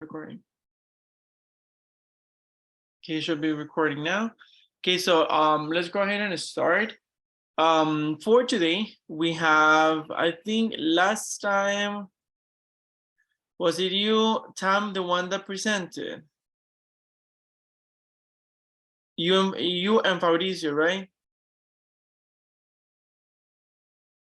recording. Okay, should be recording now. Okay, so let's go ahead and start. For today, we have, I think last time, was it you, Tam, the one that presented? You and Fabricio, right?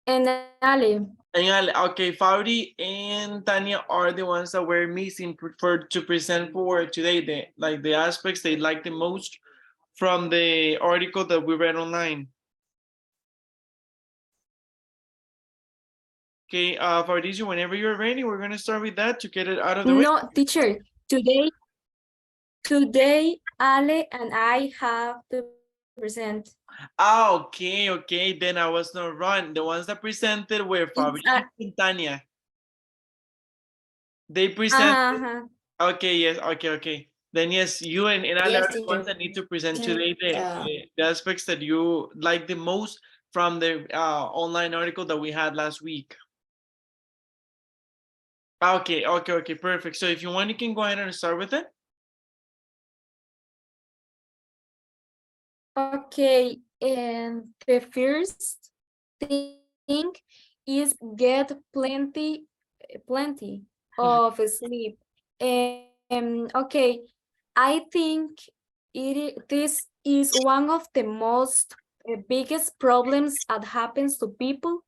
And Ale. And okay, Fabri and Tanya are the ones that were missing to present for today, the aspects they like the most from the article that we read online. Okay, Fabricio, whenever you're ready, we're gonna start with that to get it out of the way. No, teacher, today Ale and I have to present. Okay, then I was not wrong. The ones that presented were Fabricio and Tanya. They presented. Okay, yes, okay. Then yes, you and Ale Yes, are the ones that need to present today the aspects that you like the most from the online article that we had last week. Okay, perfect. So if you want, you can go ahead and start with it. Okay, and the first thing is get plenty of sleep. Okay, I think this is one of the most biggest problems that happens to people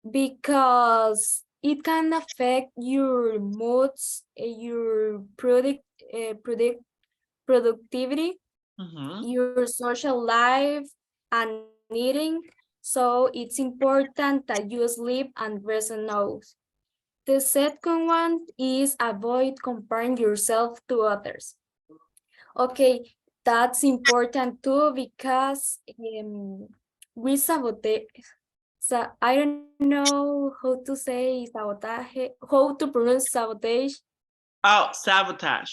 because it can affect your moods, your productivity, your social life, and eating. So it's important that you sleep and rest enough. The second one is avoid comparing yourself to others. Okay, that's important too because we sabotage. So I don't know how to say sabotage, how to pronounce sabotage. Oh, sabotage.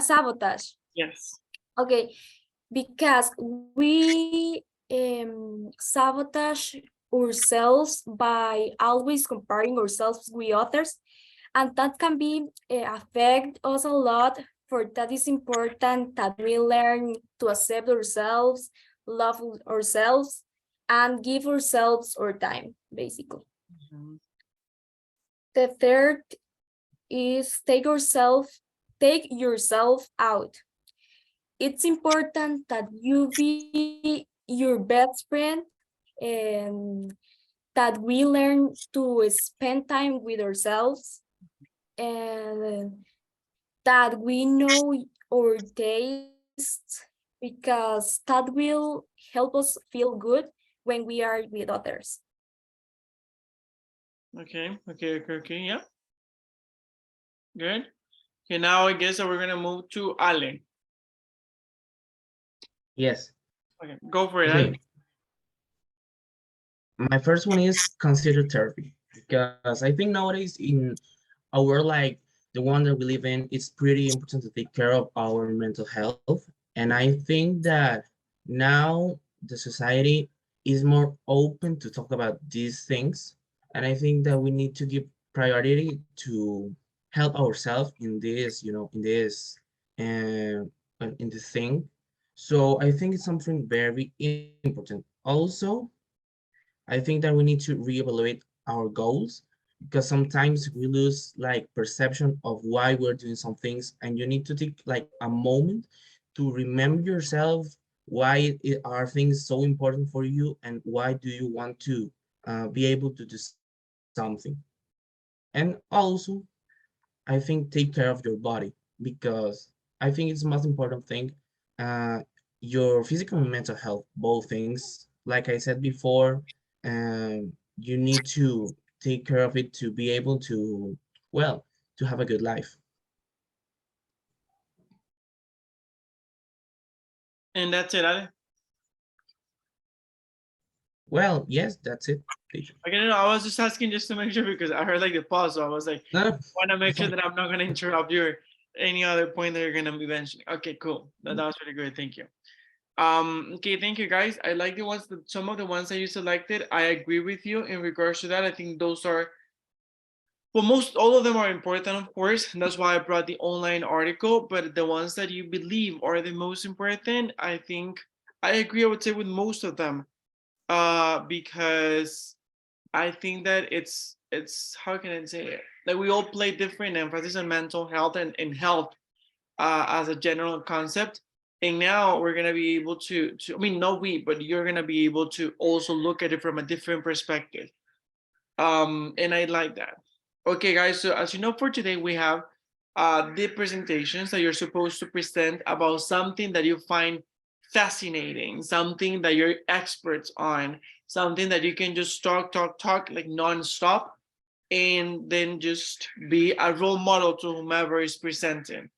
Sabotage. Yes. Okay, because we sabotage ourselves by always comparing ourselves with others, and that can be affect us a lot. For that is important that we learn to accept ourselves, love ourselves, and give ourselves our time, basically. The third is take yourself out. It's important that you be your best friend and that we learn to spend time with ourselves and that we know our tastes because that will help us feel good when we are with others. Okay, yeah. Good. Okay, now I guess that we're gonna move to Ale. Yes. Okay, go for it. Okay. My first one is consider therapy because I think nowadays in our world like the one that we live in, it's pretty important to take care of our mental health. And I think that now the society is more open to talk about these things. And I think that we need to give priority to help ourselves in this, in this thing. So I think it's something very important. Also, I think that we need to reevaluate our goals because sometimes we lose like perception of why we're doing some things, and you need to take like a moment to remember yourself why are things so important for you and why do you want to be able to do something. And also, I think take care of your body because I think it's the most important thing. Uh, your physical and mental health, both things. Like I said before, you need to take care of it to be able to, well, to have a good life. And that's it, Ale. Well, yes, that's it. Okay, no, I was just asking just to make sure because I heard like the pause, so I was like, No, I want to make sure that I'm not going to interrupt your any other point that you're going to be mentioning. Okay, cool. That was really good. Thank you. Okay, thank you guys. I like the ones that some of the ones that you selected. I agree with you in regards to that. I think those are Well, most all of them are important, of course, and that's why I brought the online article. But the ones that you believe are the most important, I think I agree. I would say with most of them, because I think that it's how can I say it? Like we all play different emphasis on mental health and health as a general concept. And now we're gonna be able to I mean not we, but you're gonna be able to also look at it from a different perspective. And I like that. Okay, guys. So as you know, for today we have the presentations that you're supposed to present about something that you find fascinating, something that you're experts on, something that you can just talk like nonstop, and then just be a role model to whomever is presenting.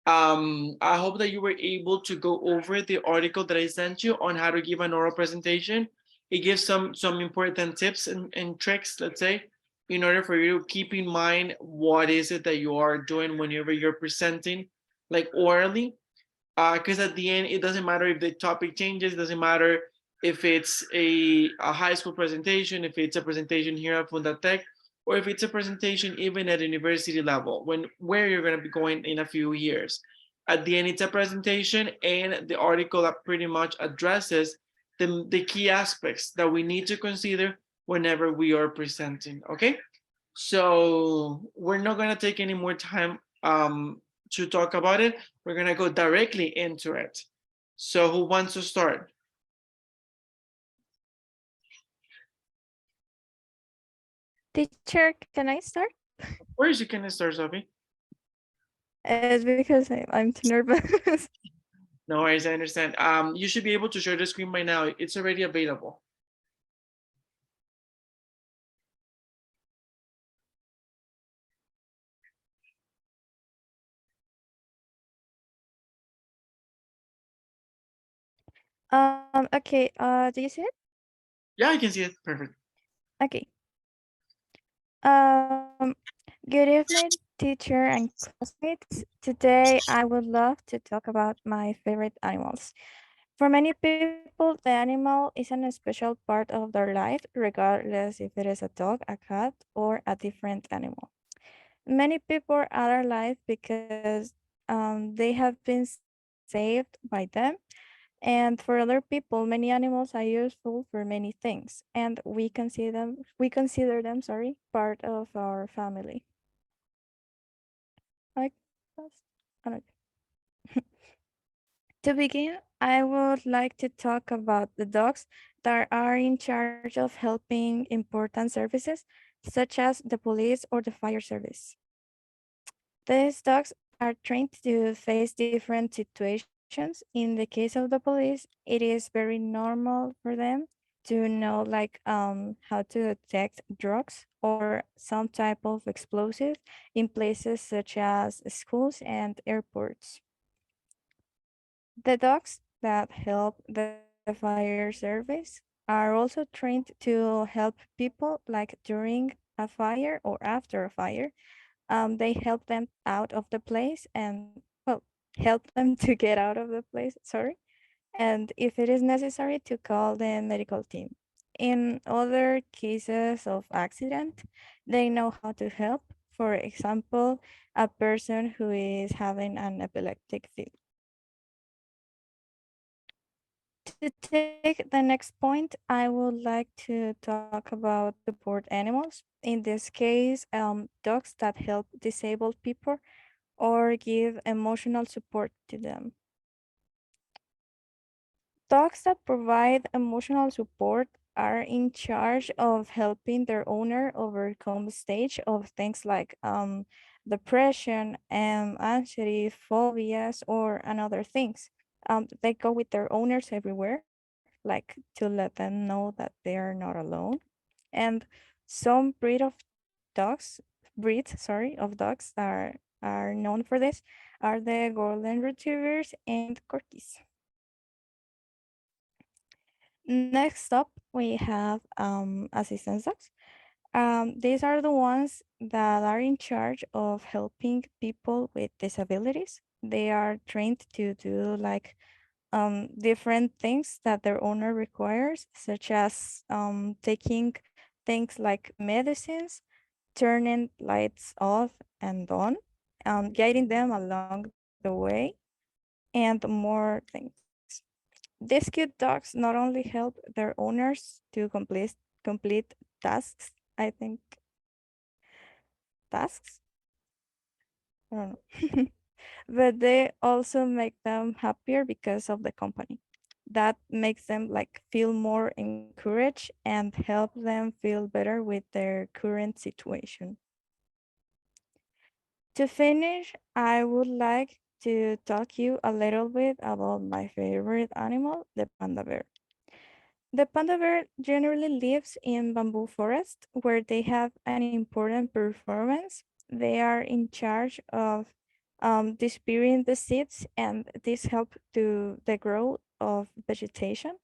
I hope that you were able to go over the article that I sent you on how to give an oral presentation. It gives some important tips and tricks, let's say, in order for you to keep in mind what is it that you are doing whenever you're presenting, like orally. Because at the end, it doesn't matter if the topic changes, it doesn't matter if it's a high school presentation, if it's a presentation here at FundaTEC, or if it's a presentation even at university level, where you're going to be going in a few years. At the end, it's a presentation, and the article that pretty much addresses the key aspects that we need to consider whenever we are presenting. Okay, so we're not going to take any more time to talk about it. We're going to go directly into it. So who wants to start? Teacher, can I start? Where is you can start, Sophie? It's because I'm too nervous. No worries, I understand. You should be able to share the screen by now. It's already available. Okay, do you see it? Yeah, I can see it. Perfect. Okay. Um, Good evening, teacher and classmates. Today, I would love to talk about my favorite animals. For many people, the animal is an special part of their life, regardless if it is a dog, a cat, or a different animal. Many people are alive because they have been saved by them. And for other people, many animals are useful for many things, and we consider them, sorry, part of our family. Like, I don't To begin, I would like to talk about the dogs that are in charge of helping important services, such as the police or the fire service. These dogs are trained to face different situations. In the case of the police, it is very normal for them to know how to detect drugs or some type of explosive in places such as schools and airports. The dogs that help the fire service are also trained to help people like during a fire or after a fire. They help them out of the place and, well, help them to get out of the place, sorry. And if it is necessary, to call the medical team. In other cases of accident, they know how to help. For example, a person who is having an epileptic fit. To take the next point, I would like to talk about support animals. In this case, dogs that help disabled people or give emotional support to them. Dogs that provide emotional support are in charge of helping their owner overcome the stage of things like depression and anxiety, phobias, or another things. They go with their owners everywhere, like to let them know that they are not alone. And some breeds, sorry, of dogs that are known for this are the golden retrievers and corgis. Next up, we have assistance dogs. These are the ones that are in charge of helping people with disabilities. They are trained to do different things that their owner requires, such as taking things like medicines, turning lights off and on, guiding them along the way, and more things. These cute dogs not only help their owners to complete tasks, I think tasks, I don't know, but they also make them happier because of the company. That makes them like feel more encouraged and help them feel better with their current situation. To finish, I would like to talk you a little bit about my favorite animal, the panda bear. The panda bear generally lives in bamboo forest where they have an important performance. They are in charge of disappearing the seeds, and this help to the growth of vegetation.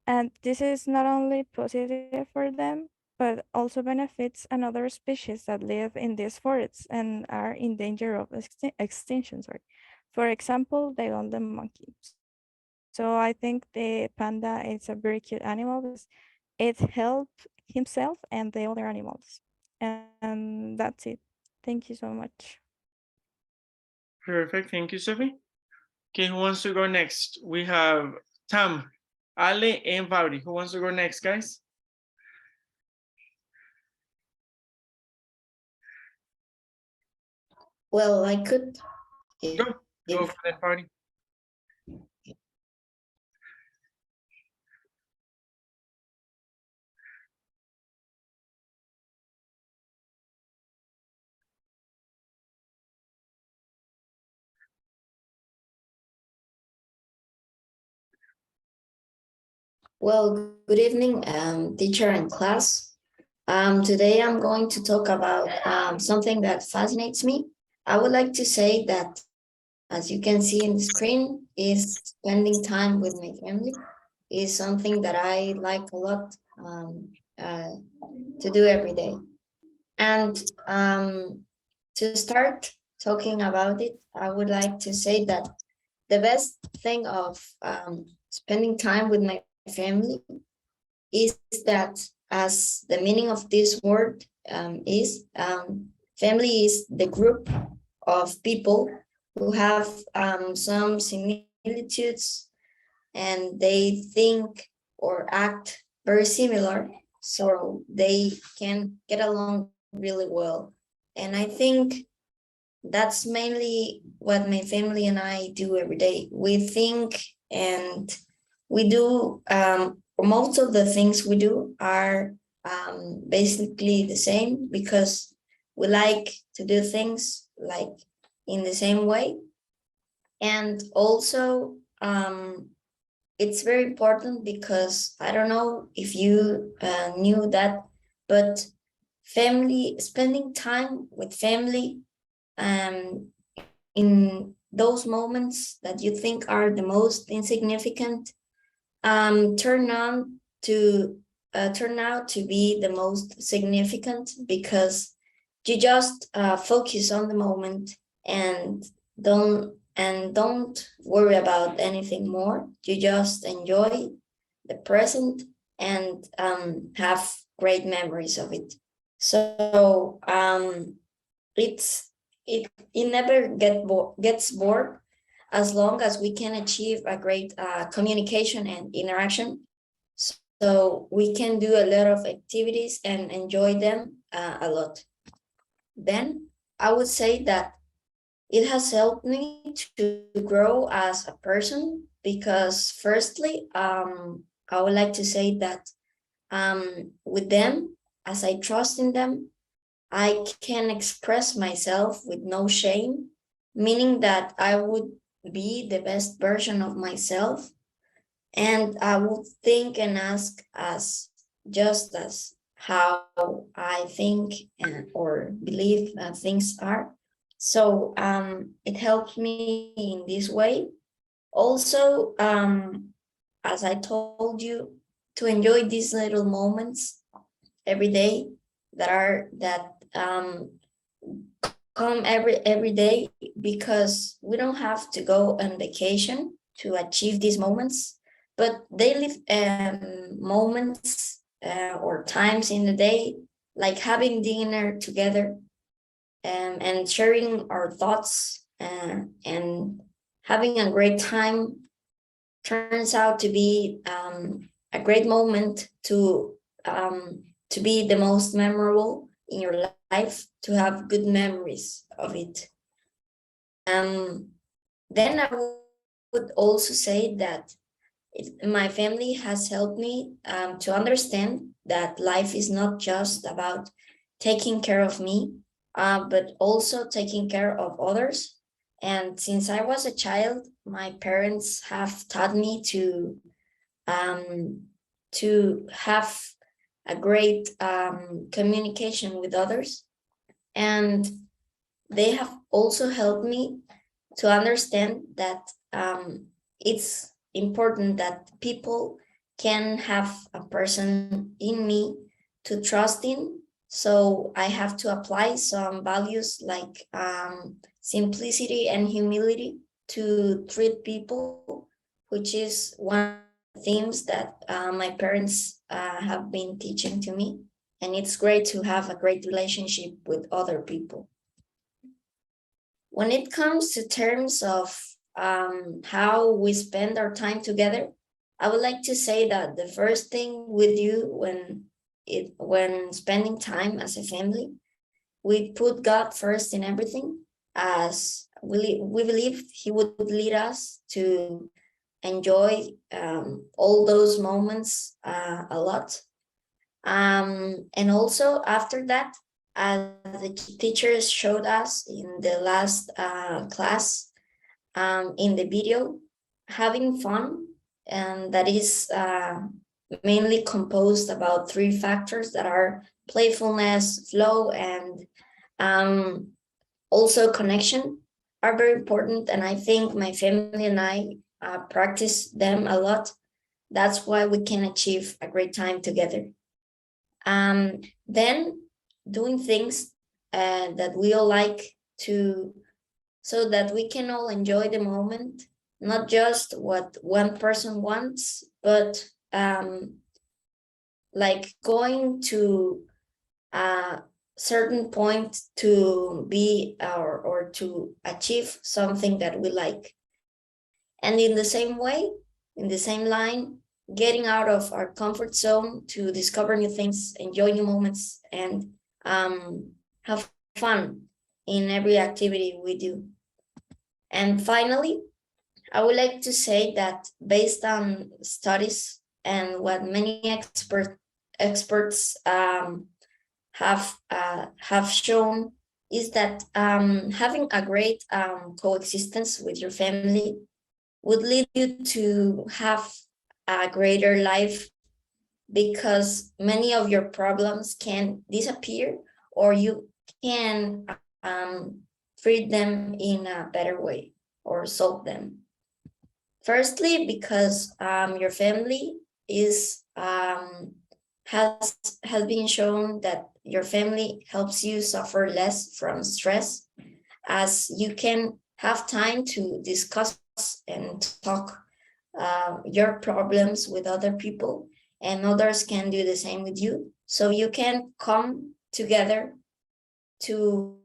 And this is not only positive for them, but also benefits another species that live in these forests and are in danger of extinction. Sorry. For example, the golden monkey. So I think the panda is a very cute animal because it helps himself and the other animals. And that's it. Thank you so much. Perfect. Thank you, Sophie. Okay, who wants to go next? We have Tam, Ale, and Vaudi. Who wants to go next, guys? Well, I could. Go. Go for that party. Well, good evening, teacher and class. Today I'm going to talk about something that fascinates me. I would like to say that, as you can see in the screen, is spending time with my family is something that I like a lot to do every day. And to start talking about it, I would like to say that the best thing of spending time with my family is that, as the meaning of this word is, family is the group of people who have some similitudes and they think or act very similar, so they can get along really well. And I think that's mainly what my family and I do every day. We think and we do, most of the things we do are basically the same because we like to do things like in the same way. And also, it's very important because I don't know if you knew that, but spending time with family in those moments that you think are the most insignificant turn out to be the most significant because you just focus on the moment and don't worry about anything more. You just enjoy the present and have great memories of it. So it never gets bored as long as we can achieve a great communication and interaction. So we can do a lot of activities and enjoy them a lot. Then I would say that it has helped me to grow as a person because firstly, I would like to say that with them, as I trust in them, I can express myself with no shame, meaning that I would be the best version of myself. And I would think and ask as just as how I think or believe things are. So it helps me in this way. Also, as I told you, to enjoy these little moments every day that come every day because we don't have to go on vacation to achieve these moments, but daily moments or times in the day like having dinner together, and sharing our thoughts, and having a great time turns out to be a great moment to be the most memorable in your life, to have good memories of it. Then I would also say that my family has helped me to understand that life is not just about taking care of me, but also taking care of others. And since I was a child, my parents have taught me to have a great communication with others. And they have also helped me to understand that it's important that people can have a person in me to trust in. So I have to apply some values like simplicity and humility to treat people, which is one of the themes that my parents have been teaching to me. And it's great to have a great relationship with other people. When it comes to terms of how we spend our time together, I would like to say that the first thing we do when spending time as a family, we put God first in everything, as we believe He would lead us to enjoy all those moments a lot. And also after that, as the teachers showed us in the last class, in the video, having fun, and that is mainly composed about 3 factors that are playfulness, flow, and also connection, are very important. And I think my family and I practice them a lot. That's why we can achieve a great time together. Then doing things that we all like to, so that we can all enjoy the moment, not just what one person wants, but like going to a certain point to be or to achieve something that we like. And in the same way, in the same line, getting out of our comfort zone to discover new things, enjoy new moments, and have fun in every activity we do. And finally, I would like to say that based on studies and what many experts have shown, is that having a great coexistence with your family would lead you to have a greater life, because many of your problems can disappear, or you can treat them in a better way or solve them. Firstly, because your family is has been shown that your family helps you suffer less from stress, as you can have time to discuss and talk your problems with other people, and others can do the same with you. So you can come together to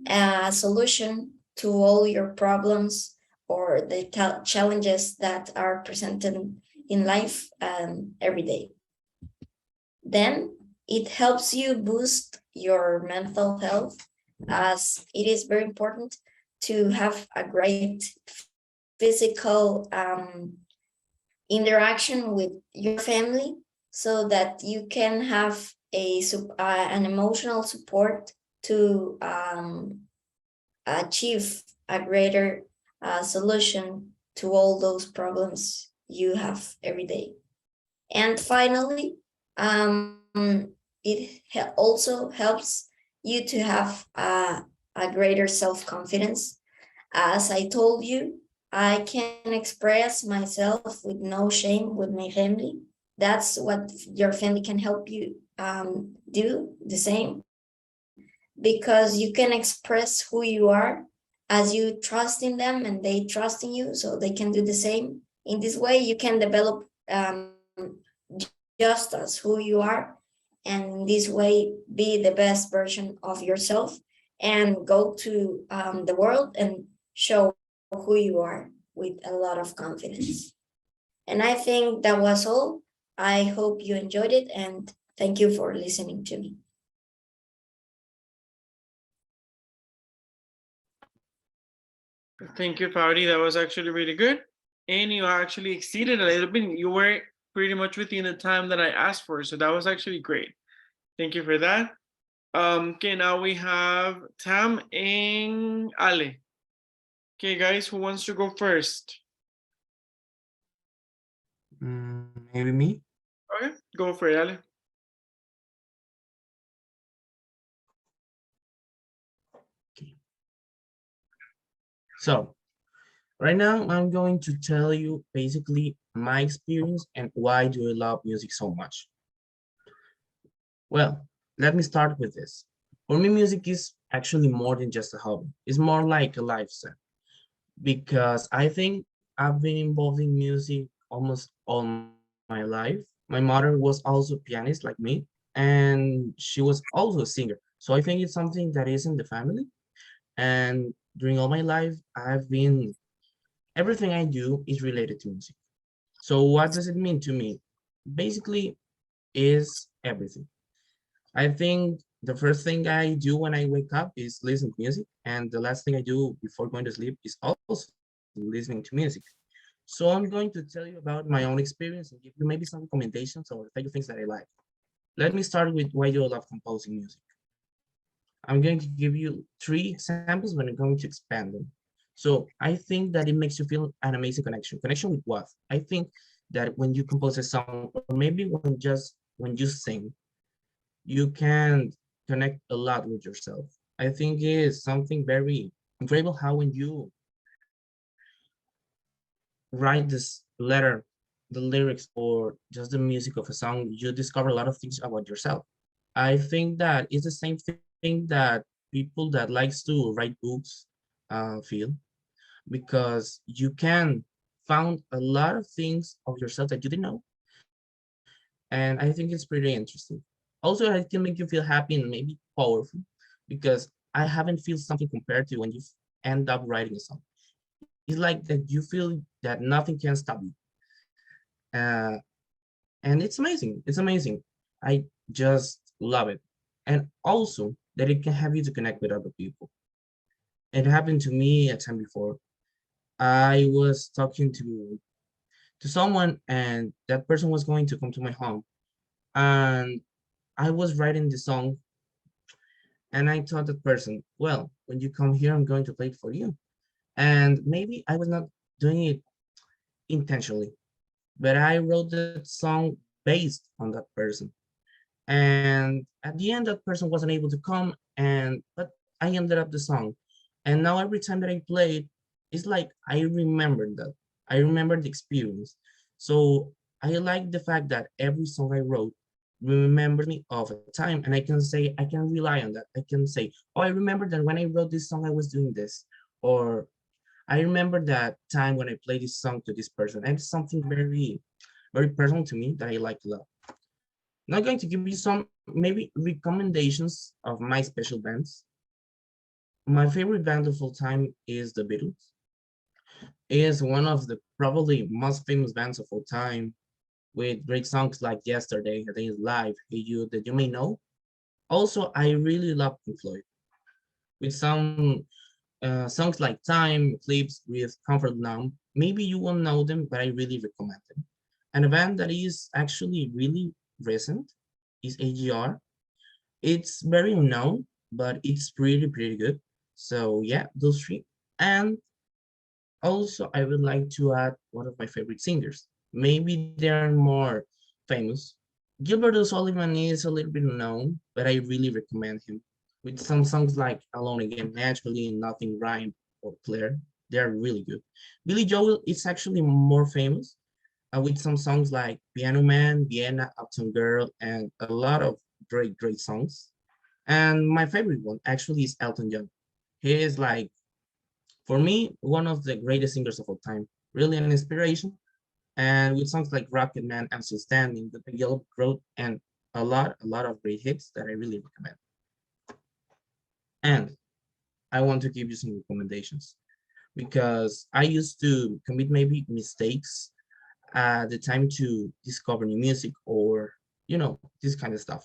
a solution to all your problems or the challenges that are presented in life every day. Then it helps you boost your mental health, as it is very important to have a great physical interaction with your family, so that you can have an emotional support to achieve a greater solution to all those problems you have every day. And finally, it also helps you to have a greater self-confidence. As I told you, I can express myself with no shame with my family. That's what your family can help you do the same, because you can express who you are as you trust in them and they trust in you, so they can do the same. In this way, you can develop just as who you are, and this way be the best version of yourself and go to the world and show who you are with a lot of confidence. And I think that was all. I hope you enjoyed it and thank you for listening to me. Thank you, Pauli. That was actually really good. And you actually exceeded a little bit. You were pretty much within the time that I asked for. So that was actually great. Thank you for that. Okay, now we have Tam and Ale. Okay, guys, who wants to go first? Maybe me. Okay, go for it, Ale. Okay. So right now I'm going to tell you basically my experience and why do I love music so much. Well, let me start with this. For me, music is actually more than just a hobby. It's more like a lifestyle because I think I've been involved in music almost all my life. My mother was also a pianist like me, and she was also a singer. So I think it's something that is in the family. And during all my life, everything I do is related to music. So what does it mean to me? Basically, is everything. I think the first thing I do when I wake up is listen to music, and the last thing I do before going to sleep is also listening to music. So I'm going to tell you about my own experience and give you maybe some recommendations or tell you things that I like. Let me start with why do I love composing music. I'm going to give you 3 examples, but I'm going to expand them. So I think that it makes you feel an amazing connection. Connection with what? I think that when you compose a song, or maybe when you sing, you can connect a lot with yourself. I think it is something very incredible how when you write this letter, the lyrics, or just the music of a song, you discover a lot of things about yourself. I think that it's the same thing that people that likes to write books feel because you can found a lot of things of yourself that you didn't know, and I think it's pretty interesting. Also, it can make you feel happy and maybe powerful because I haven't feel something compared to when you end up writing a song. It's like that you feel that nothing can stop you. Uh, and it's amazing. It's amazing. I just love it. And also that it can have you to connect with other people. It happened to me a time before. I was talking to someone and that person was going to come to my home. And I was writing the song and I told that person, well, when you come here, I'm going to play it for you. And maybe I was not doing it intentionally, but I wrote that song based on that person. And at the end, that person wasn't able to come, but I ended up the song. And now every time that I play it, it's like I remembered that. I remember the experience. So I like the fact that every song I wrote remembers me of a time, and I can say I can rely on that. I can say, oh, I remember that when I wrote this song, I was doing this, or I remember that time when I played this song to this person. And it's something very, very personal to me that I like a lot. Now I'm going to give you some maybe recommendations of my special bands. My favorite band of all time is the Beatles. It is one of the probably most famous bands of all time with great songs like Yesterday, I think it's Live, Hey You, that you may know. Also, I really love Pink Floyd with some songs like Time, Eclipse, with Comfort Now. Maybe you won't know them, but I really recommend them. And a band that is actually really recent is AGR. It's very unknown, but it's pretty good. So yeah, those 3. And also, I would like to add one of my favorite singers. Maybe they are more famous. Gilbert O'Sullivan is a little bit unknown, but I really recommend him. With some songs like Alone Again, Naturally, Nothing Rhyme, or Claire, they are really good. Billy Joel is actually more famous with some songs like Piano Man, Vienna, Uptown Girl, and a lot of great songs. And my favorite one actually is Elton John. He is like, for me, one of the greatest singers of all time. Really an inspiration. And with songs like Rocket Man, I'm Still Standing, The Big Yellow Road, and a lot of great hits that I really recommend. And I want to give you some recommendations because I used to commit maybe mistakes at the time to discover new music or, this kind of stuff.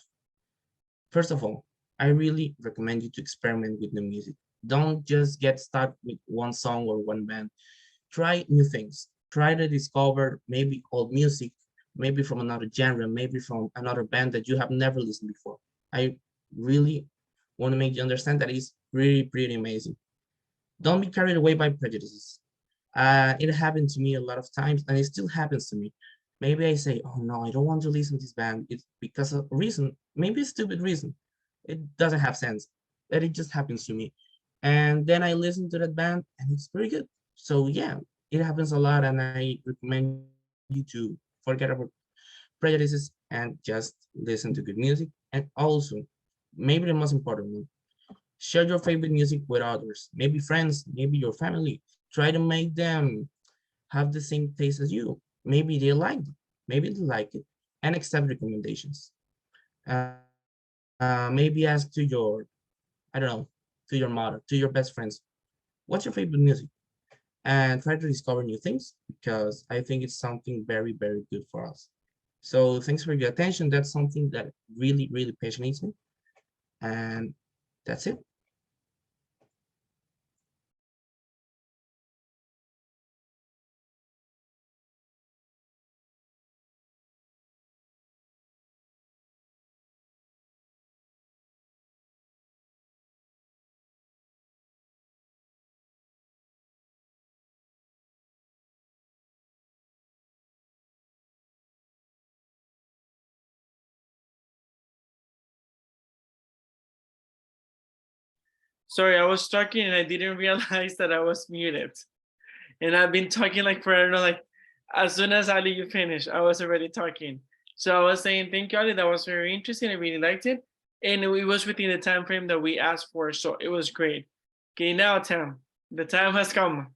First of all, I really recommend you to experiment with new music. Don't just get stuck with one song or one band. Try new things. Try to discover maybe old music, maybe from another genre, maybe from another band that you have never listened before. I really want to make you understand that it's pretty amazing. Don't be carried away by prejudices. It happened to me a lot of times, and it still happens to me. Maybe I say, oh no, I don't want to listen to this band. It's because of a reason, maybe a stupid reason. It doesn't have sense, but it just happens to me. And then I listen to that band, and it's pretty good. So yeah, it happens a lot, and I recommend you to forget about prejudices and just listen to good music. And also, maybe the most important one, share your favorite music with others, maybe friends, maybe your family. Try to make them have the same taste as you. Maybe they like it, maybe they like it, and accept recommendations. Maybe ask to your, I don't know, to your mother, to your best friends, what's your favorite music? And try to discover new things because I think it's something very good for us. So thanks for your attention. That's something that really passionates me. And that's it. Sorry, I was talking and I didn't realize that I was muted. And I've been talking like for, I don't know, like as soon as Ali, you finished, I was already talking. So I was saying, thank you, Ali. That was very interesting. I really liked it. And it was within the time frame that we asked for. So it was great. Okay, now, Tam, the time has come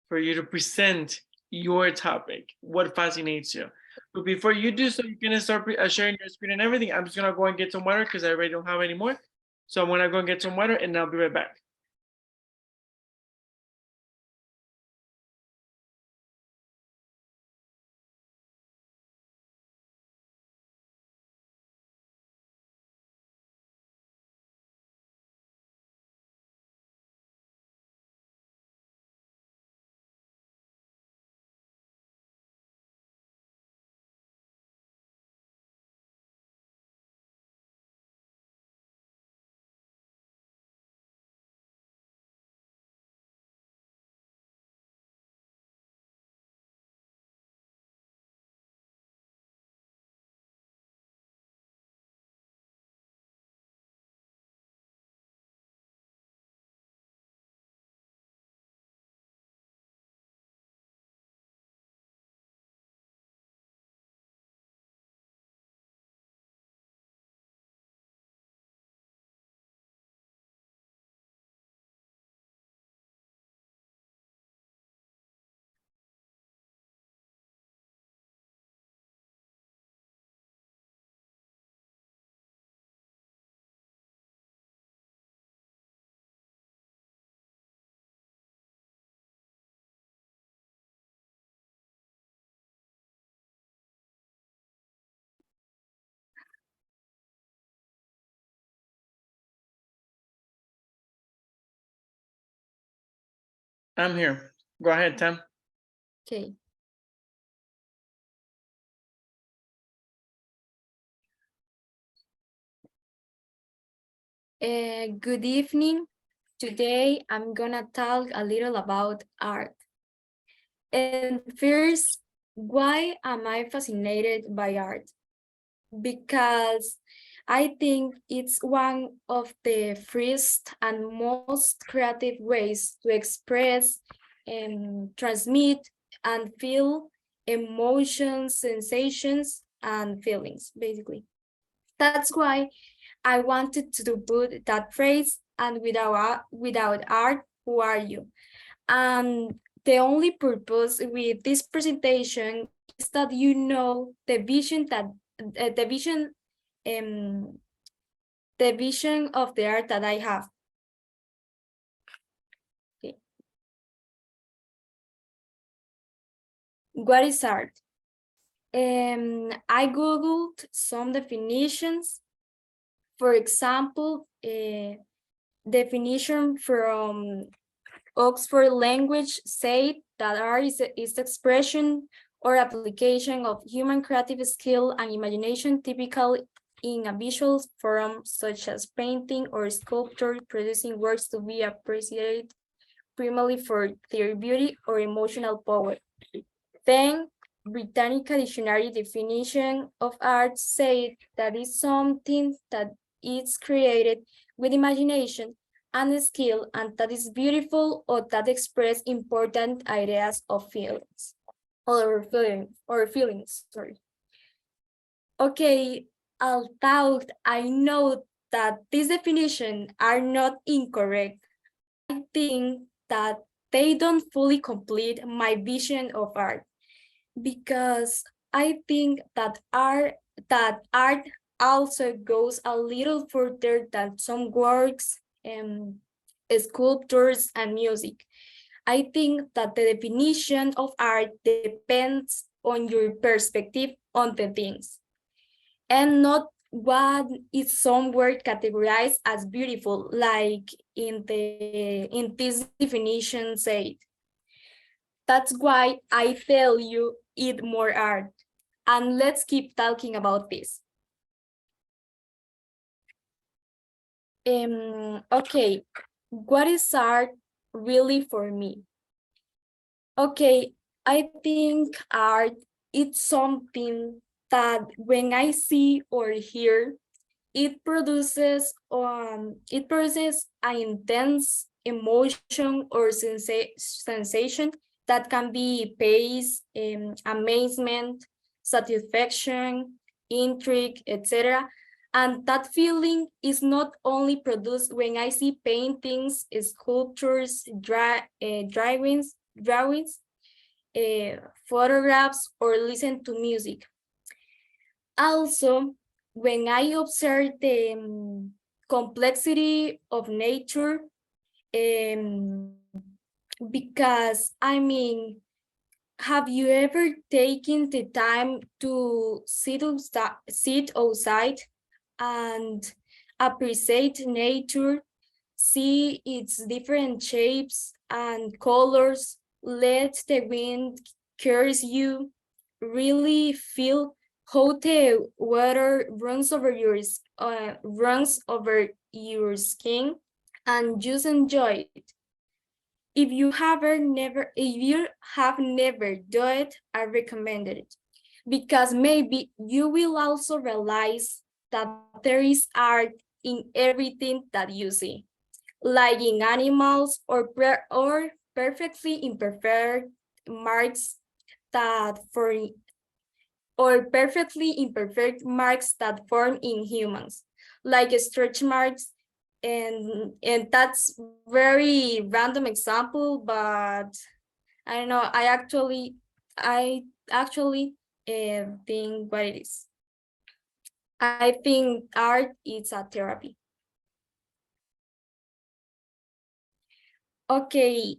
for you to present your topic. What fascinates you? But before you do so, you're going to start sharing your screen and everything. I'm just going to go and get some water because I already don't have any more. So I'm going to go and get some water and I'll be right back. I'm here. Go ahead, Tam. Okay. Good evening. Today I'm gonna talk a little about art. And first, why am I fascinated by art? Because I think it's one of the freest and most creative ways to express and transmit and feel emotions, sensations, and feelings, basically. That's why I wanted to put that phrase, and without art, who are you? And the only purpose with this presentation is that you know the vision the vision of the art that I have. Okay. What is art? I googled some definitions. For example, definition from Oxford Language said that art is expression or application of human creative skill and imagination, typical in a visual form such as painting or sculpture, producing works to be appreciated primarily for their beauty or emotional power. Then, Britannica Dictionary definition of art said that is something that is created with imagination and skill, and that is beautiful or that express important ideas of feelings or feelings, sorry. Okay, although I know that these definitions are not incorrect, I think that they don't fully complete my vision of art, because I think that art also goes a little further than some works, sculptures, and music. I think that the definition of art depends on your perspective on the things, and not what is somewhere categorized as beautiful, like in this definition said. That's why I tell you eat more art. And let's keep talking about this. Okay, what is art really for me? Okay, I think art is something that when I see or hear, it produces an intense emotion or sensation that can be pace, amazement, satisfaction, intrigue, etc. And that feeling is not only produced when I see paintings, sculptures, drawings, photographs, or listen to music. Also, when I observe the complexity of nature, because I mean, have you ever taken the time to sit outside and appreciate nature, see its different shapes and colors, let the wind carry you, really feel how the water runs over your skin, and just enjoy it. If you have never done it, I recommend it, because maybe you will also realize that there is art in everything that you see, like in animals or perfectly imperfect marks that form in humans, like stretch marks, and that's very random example, but I don't know. I actually think what it is. I think art is a therapy. Okay,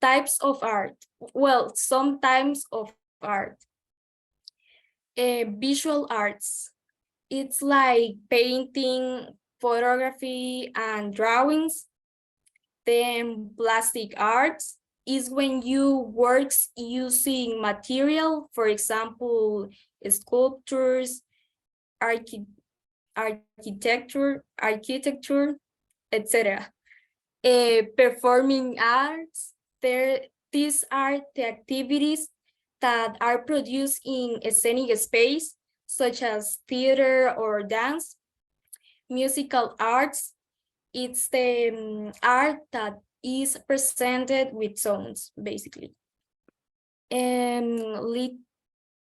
types of art. Well, some types of art. Visual arts. It's like painting, photography, and drawings. Then plastic arts is when you works using material, for example, sculptures, architecture, etc. Performing arts, these are the activities that are produced in a scenic space, such as theater or dance. Musical arts, it's the art that is presented with sounds, basically. And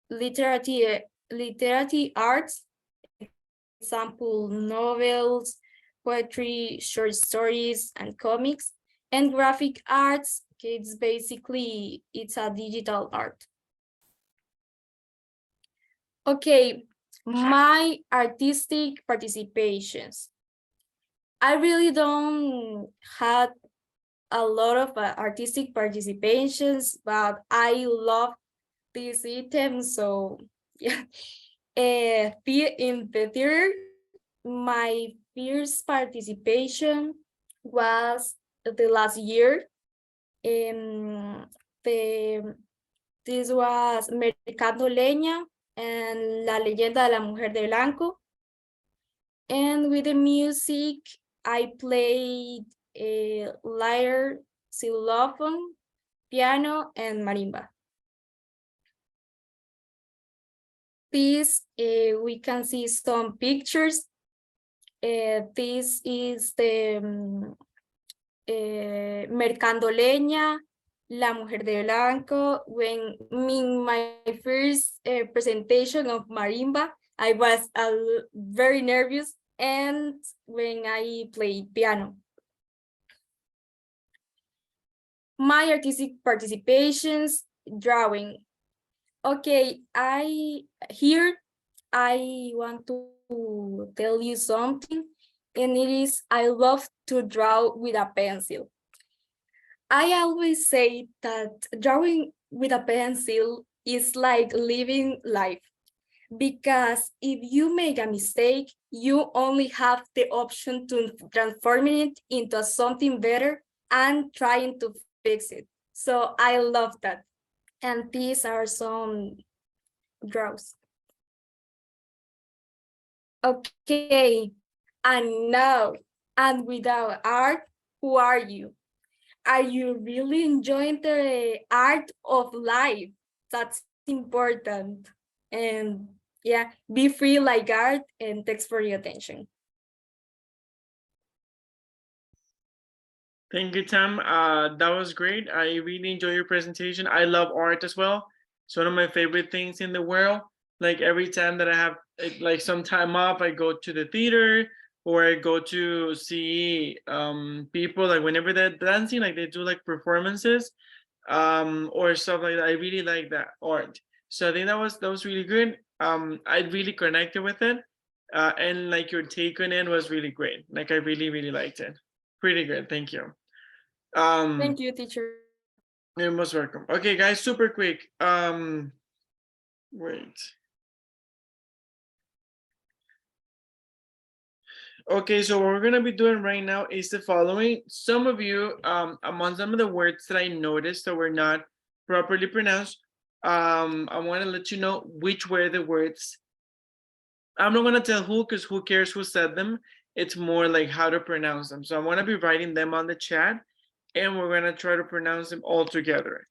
literary arts, example, novels, poetry, short stories, and comics. And graphic arts, it's a digital art. Okay, My artistic participations. I really don't have a lot of artistic participations, but I love this item. So yeah, in the theater, my first participation was the last year. The This was Mercando Leña and La Leyenda de la Mujer de Blanco. And with the music, I played a lyre, xylophone, piano, and marimba. This, we can see some pictures. This is the Mercando Leña, La Mujer de Blanco. When in my first presentation of marimba, I was very nervous, and when I played piano. My artistic participations, drawing. Okay, I want to tell you something, and it is I love to draw with a pencil. I always say that drawing with a pencil is like living life, because if you make a mistake, you only have the option to transform it into something better and trying to fix it. So I love that. And these are some draws. Okay, and now, and without art, who are you? Are you really enjoying the art of life? That's important. And yeah, be free like art, and thanks for your attention. Thank you, Tam. That was great. I really enjoy your presentation. I love art as well. It's one of my favorite things in the world. Like every time that I have like some time off, I go to the theater or I go to see people, like whenever they're dancing, like they do like performances or stuff like that. I really like that art. So I think that was really good. I really connected with it. And like your take on it was really great. Like I really liked it. Pretty good. Thank you. Thank you, teacher. You're most welcome. Okay, guys, super quick. Wait. Okay, so what we're gonna be doing right now is the following. Some of you, among some of the words that I noticed that were not properly pronounced, I want to let you know which were the words. I'm not gonna tell who, because who cares who said them. It's more like how to pronounce them. So I want to be writing them on the chat, and we're gonna try to pronounce them all together.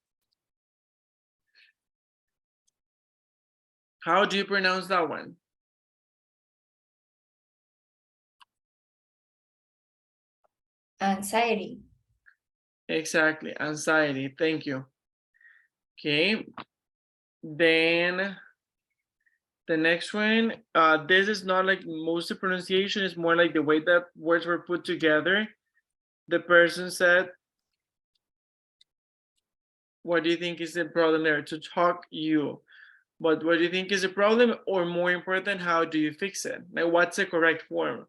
How do you pronounce that one? Anxiety. Exactly, anxiety. Thank you. Okay. Then the next one, this is not like most of pronunciation, it's more like the way that words were put together. The person said, what do you think is the problem there? To talk you. But what do you think is the problem? Or more important, how do you fix it? Like what's the correct form?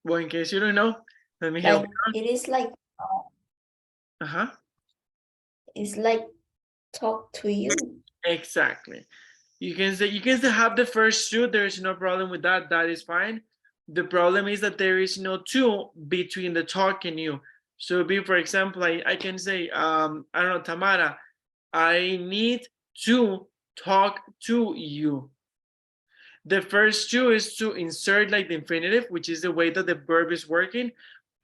Well, in case you don't know, let me help. Like it is like Uh-huh. it's like talk to you. Exactly. You can say have the first two. There is no problem with that. That is fine. The problem is that there is no two between the talk and you. So be, for example, I can say, I don't know, Tamara, I need to talk to you. The first two is to insert like the infinitive, which is the way that the verb is working.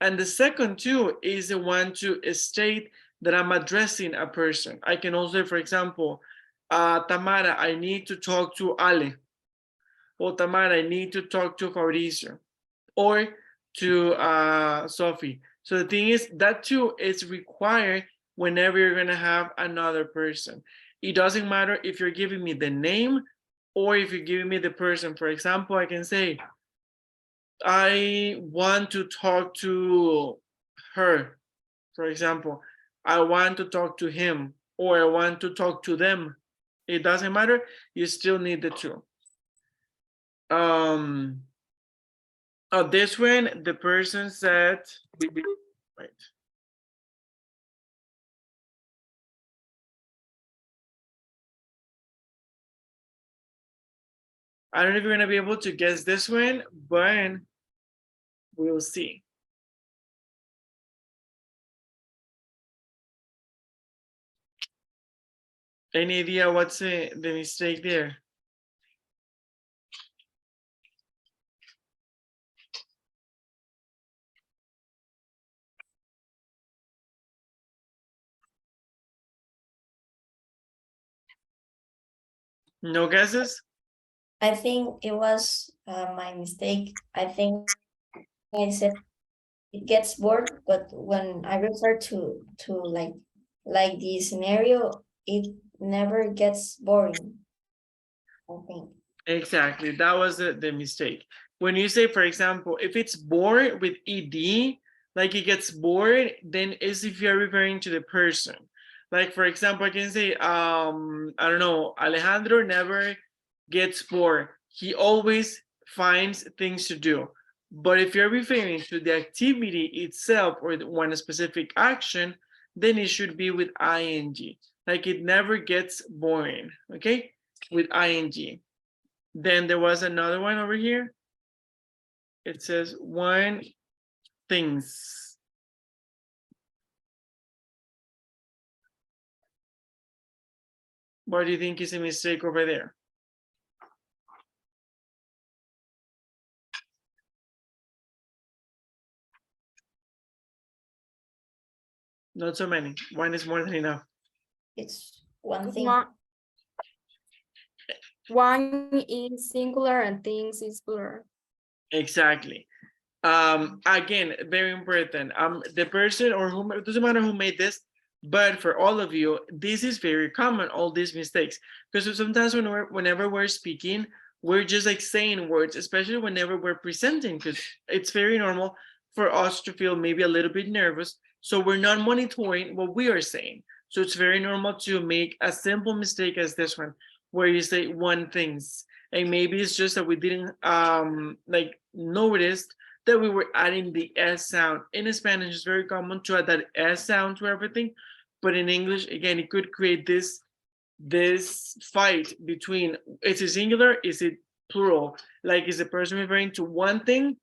And the second two is the one to state that I'm addressing a person. I can also, for example, Tamara, I need to talk to Ale. Or Tamara, I need to talk to Fabricio. Or to Sophie. So the thing is that too is required whenever you're gonna have another person. It doesn't matter if you're giving me the name or if you're giving me the person. For example, I can say, I want to talk to her. For example, I want to talk to him or I want to talk to them. It doesn't matter. You still need the two. This one, the person said, wait. I don't know if you're gonna be able to guess this one, but we'll see. Any idea what's the mistake there? No guesses? I think it was my mistake. I think I said it gets bored, but when I refer to like the scenario, it never gets boring, I think. Exactly, that was the mistake. When you say, for example, if it's bored with ed, like it gets bored, then as if you're referring to the person. Like, for example, I can say, I don't know, Alejandro never gets bored. He always finds things to do. But if you're referring to the activity itself or one specific action, then it should be with ing. Like it never gets boring, okay? With ing. Then there was another one over here. It says one things. What do you think is a mistake over there? Not so many. One is more than enough. It's one thing. One is singular and things is plural. Exactly. Again, very important. The person or whom, it doesn't matter who made this, but for all of you, this is very common, all these mistakes. Because sometimes whenever we're speaking, we're just like saying words, especially whenever we're presenting, because it's very normal for us to feel maybe a little bit nervous. So we're not monitoring what we are saying. So it's very normal to make a simple mistake as this one, where you say one things. And maybe it's just that we didn't like notice that we were adding the S sound. In Spanish, it's very common to add that S sound to everything. But in English, again, it could create this fight between, is it singular, is it plural? Like, is the person referring to one thing,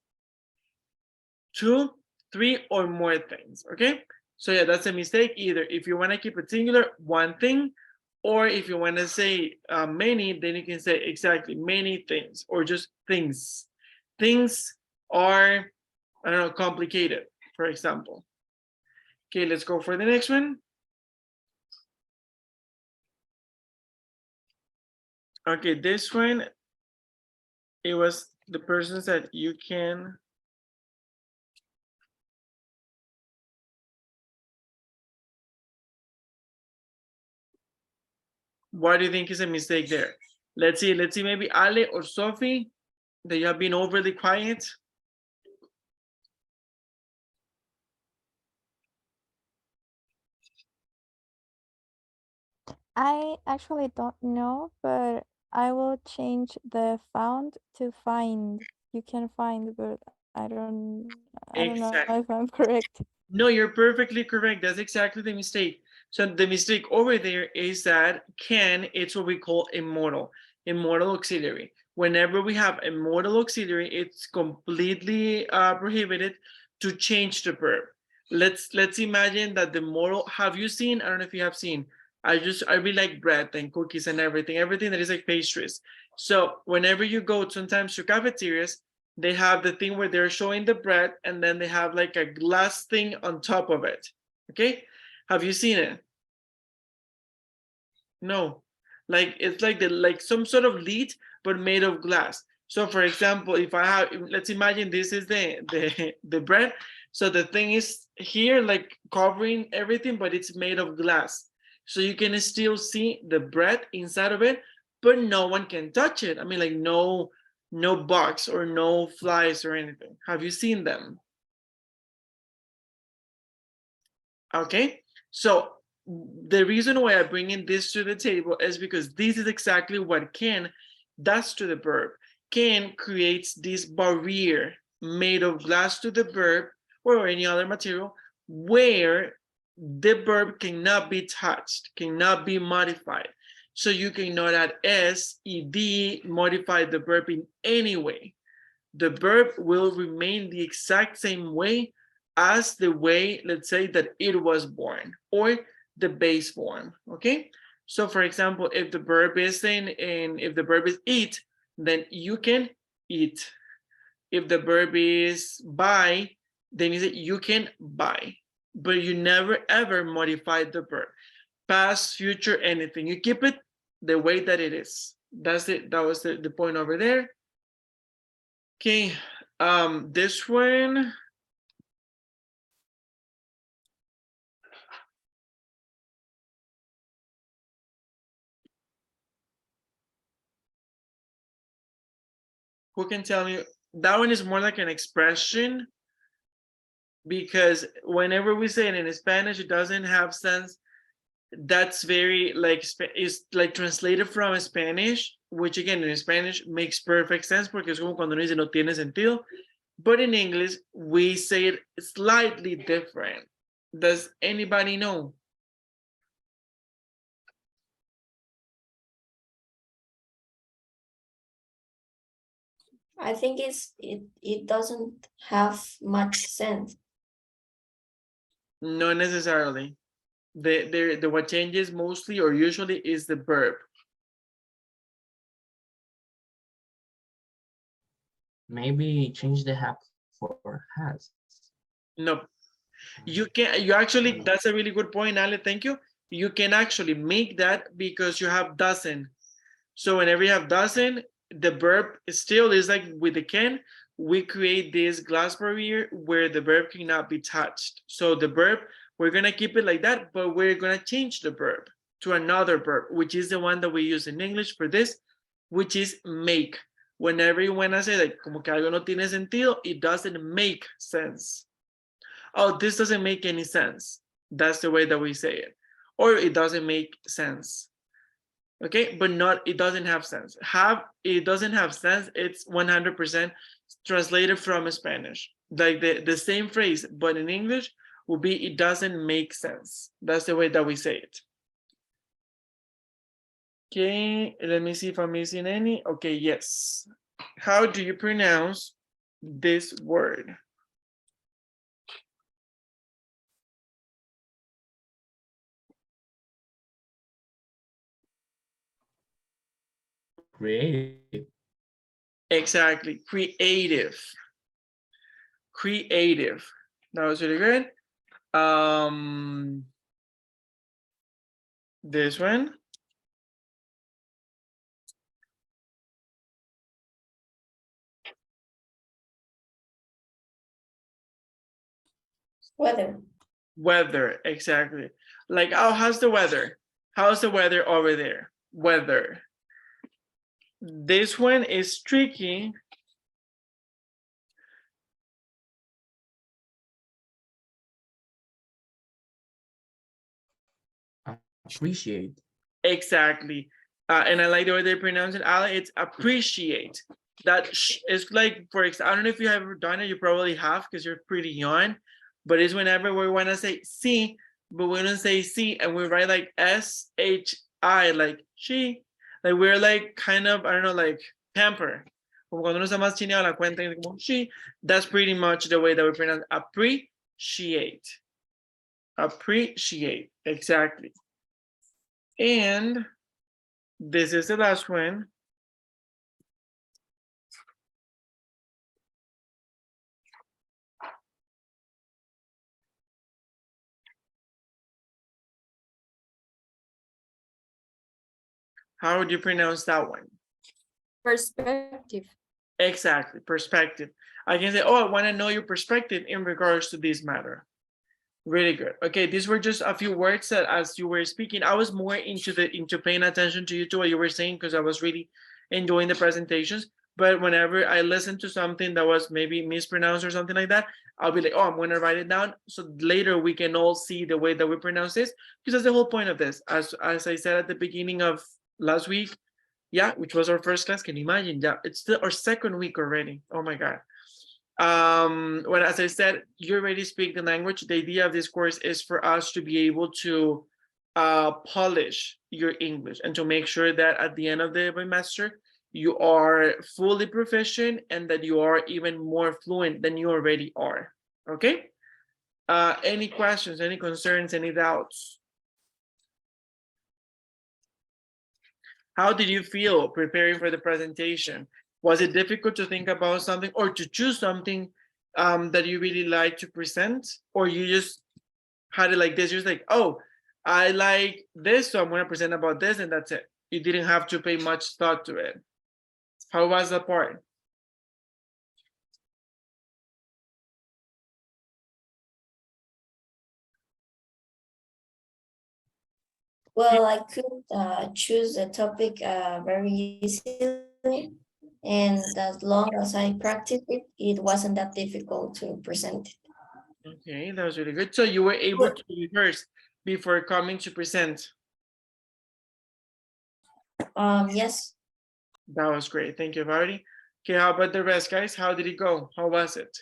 two, three, or more things, okay? So yeah, that's a mistake. Either if you want to keep it singular, one thing, or if you want to say many, then you can say exactly many things, or just things. Things are, I don't know, complicated, for example. Okay, let's go for the next one. Okay, this one, it was the person said you can. What do you think is a mistake there? Let's see, maybe Ale or Sophie, that you have been overly quiet. I actually don't know, but I will change the found to find. You can find, but I don't know if I'm correct. No, you're perfectly correct. That's exactly the mistake. So the mistake over there is that can, it's what we call a modal auxiliary. Whenever we have a modal auxiliary, it's completely prohibited to change the verb. Let's imagine that the modal, have you seen, I don't know if you have seen, I really like bread and cookies and everything that is like pastries. So whenever you go sometimes to cafeterias, they have the thing where they're showing the bread and then they have like a glass thing on top of it. Okay, have you seen it? No, like it's like some sort of lid but made of glass. So for example, if I have, let's imagine this is the bread, so the thing is here like covering everything, but it's made of glass, so you can still see the bread inside of it, but no one can touch it. I mean, like no bugs or no flies or anything. Have you seen them? Okay, so the reason why I'm bringing this to the table is because this is exactly what can does to the verb. Can creates this barrier made of glass to the verb or any other material where the verb cannot be touched, cannot be modified. So you cannot add s, ed, modify the verb in any way. The verb will remain the exact same way as the way, let's say, that it was born, or the base form. Okay, so for example, if the verb is if the verb is eat, then you can eat. If the verb is buy, then you say you can buy, but you never ever modify the verb, past, future, anything. You keep it the way that it is. That's it. That was the point over there. Okay, this one. Who can tell me? That one is more like an expression, because whenever we say it in Spanish, it doesn't have sense. That's very like, is like translated from Spanish, which again in Spanish makes perfect sense porque es como cuando uno dice no tiene sentido. But in English, we say it slightly different. Does anybody know? I think it doesn't have much sense. Not necessarily. The what changes mostly or usually is the verb. Maybe change the have for has. No, you actually, that's a really good point, Ale, thank you. You can actually make that because you have doesn't. So whenever you have doesn't, the verb still is like with the can, we create this glass barrier where the verb cannot be touched. So the verb, we're gonna keep it like that, but we're gonna change the verb to another verb, which is the one that we use in English for this, which is make. Whenever you wanna say like, como que algo no tiene sentido, it doesn't make sense. Oh, this doesn't make any sense. That's the way that we say it. Or it doesn't make sense. Okay, but not, it doesn't have sense. It doesn't have sense, it's 100% translated from Spanish. Like the same phrase, but in English will be it doesn't make sense. That's the way that we say it. Okay, let me see if I'm missing any. Okay, yes. How do you pronounce this word? Creative. Exactly, creative. Creative. That was really good. This one. Weather. Weather, exactly. Like, oh, how's the weather? How's the weather over there? Weather. This one is tricky. Appreciate. Exactly. And I like the way they pronounce it, Ale. It's appreciate. That is like, for example, I don't know if you have ever done it. You probably have because you're pretty young. But it's whenever we want to say see, but we don't say see, and we write like S-H-I, like she. Like we're like kind of, I don't know, like pamper. Como cuando uno está más chineado la cuenta, y como she. That's pretty much the way that we pronounce appreciate. Appreciate, exactly. And this is the last one. How would you pronounce that one? Perspective. Exactly, perspective. I can say, oh, I want to know your perspective in regards to this matter. Really good. Okay, these were just a few words that as you were speaking, I was more into paying attention to you to what you were saying because I was really enjoying the presentations. but whenever I listen to something that was maybe mispronounced or something like that, I'll be like, oh, I'm going to write it down. So later we can all see the way that we pronounce this, because that's the whole point of this. As I said at the beginning of last week, yeah, which was our first class. Can you imagine? Yeah, it's still our second week already. Oh my God. When, as I said, you already speak the language. The idea of this course is for us to be able to polish your English and to make sure that at the end of the semester, you are fully proficient and that you are even more fluent than you already are. Okay? Any questions, any concerns, any doubts? How did you feel preparing for the presentation? Was it difficult to think about something or to choose something that you really like to present? Or you just had it like this? You're just like, oh, I like this, so I'm going to present about this, and that's it. You didn't have to pay much thought to it. How was that part? Well, I could choose a topic very easily, and as long as I practiced it, it wasn't that difficult to present it. Okay, that was really good. So you were able to rehearse before coming to present. Yes. That was great. Thank you, Vardy. Okay, how about the rest, guys? How did it go? How was it?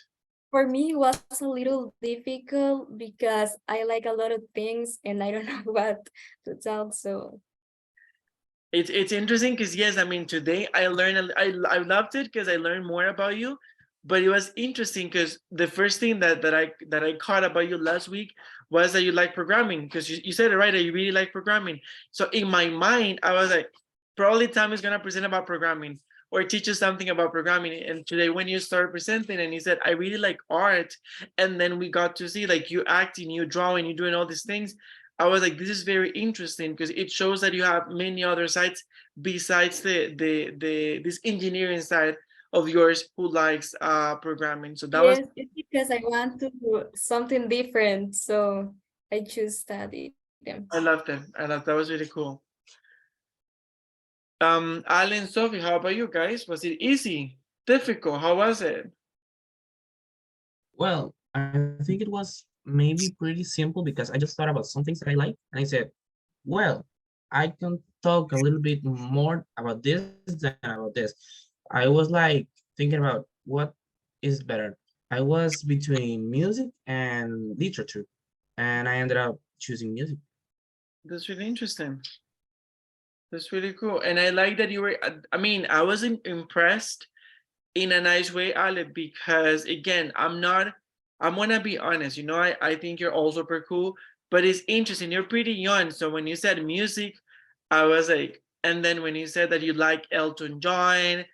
For me, it was a little difficult because I like a lot of things and I don't know what to talk. So It's interesting because yes, I mean today I learned I loved it because I learned more about you, but it was interesting because the first thing that I caught about you last week was that you like programming, because you said it right, that you really like programming. So in my mind I was like, probably Tom is gonna present about programming or teach us something about programming. And today when you started presenting and you said I really like art, and then we got to see like you acting, you drawing, you doing all these things, I was like, this is very interesting because it shows that you have many other sides besides the this engineering side of yours who likes programming. So that was, yes, it's because I want to do something different. So I choose study them. I loved it. I loved that was really cool. Alan, Sophie, how about you guys? Was it easy? Difficult? How was it? Well, I think it was maybe pretty simple because I just thought about some things that I like, and I said, well, I can talk a little bit more about this than about this. I was like thinking about what is better. I was between music and literature, and I ended up choosing music. That's really interesting. That's really cool. And I like that you were, I mean, I wasn't impressed in a nice way, Ale, because again, I'm gonna be honest, I think you're all super cool, but it's interesting. You're pretty young. So when you said music, I was like, and then when you said that you like Elton John,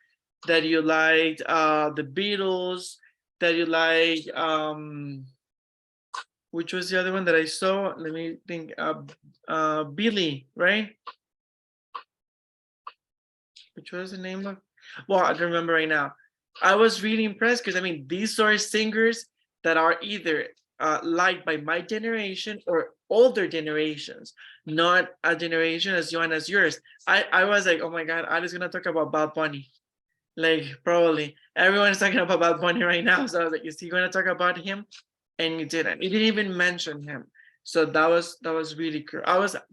that you liked the Beatles, that you like which was the other one that I saw? Let me think. Billy, right? Which was the name of? Well, I don't remember right now. I was really impressed because I mean, these are singers that are either liked by my generation or older generations, not a generation as young as yours. I was like, oh my God, Ali's gonna talk about Bad Bunny. Like probably everyone's talking about Bad Bunny right now. So I was like, is he gonna talk about him? And you didn't. You didn't even mention him. So that was really cool.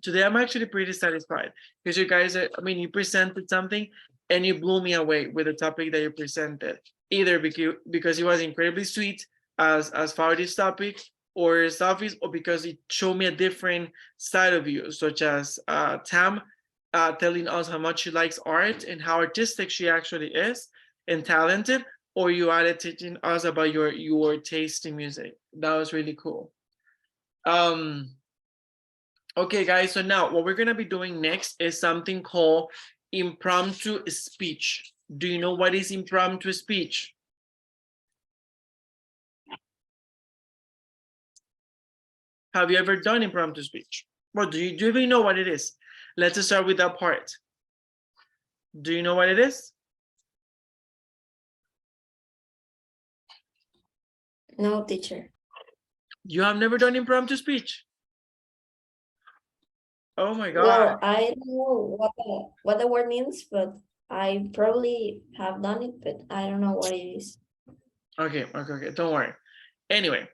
Today I'm actually pretty satisfied because you guys I mean, you presented something and you blew me away with the topic that you presented. Either because it was incredibly sweet as far as this topic, or Sophie's, or because it showed me a different side of you, such as Tam telling us how much she likes art and how artistic she actually is and talented, or you added teaching us about your taste in music. That was really cool. Okay, guys, so now what we're gonna be doing next is something called impromptu speech. Do you know what is impromptu speech? Have you ever done impromptu speech? Well, do you even know what it is? Let's start with that part. Do you know what it is? No, teacher. You have never done impromptu speech? Oh my God. Well, I don't know what the word means, but I probably have done it, but I don't know what it is. Okay, don't worry. Anyway,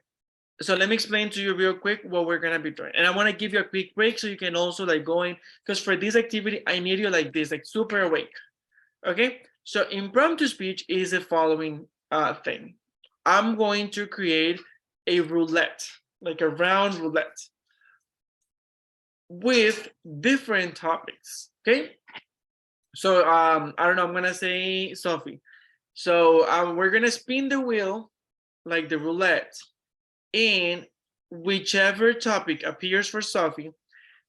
so let me explain to you real quick what we're gonna be doing. And I wanna give you a quick break so you can also like go in, because for this activity, I need you like this, like super awake. Okay, so impromptu speech is the following thing. I'm going to create a roulette, like a round roulette with different topics. Okay, so I don't know, I'm gonna say Sophie. So we're gonna spin the wheel like the roulette, and whichever topic appears for Sophie,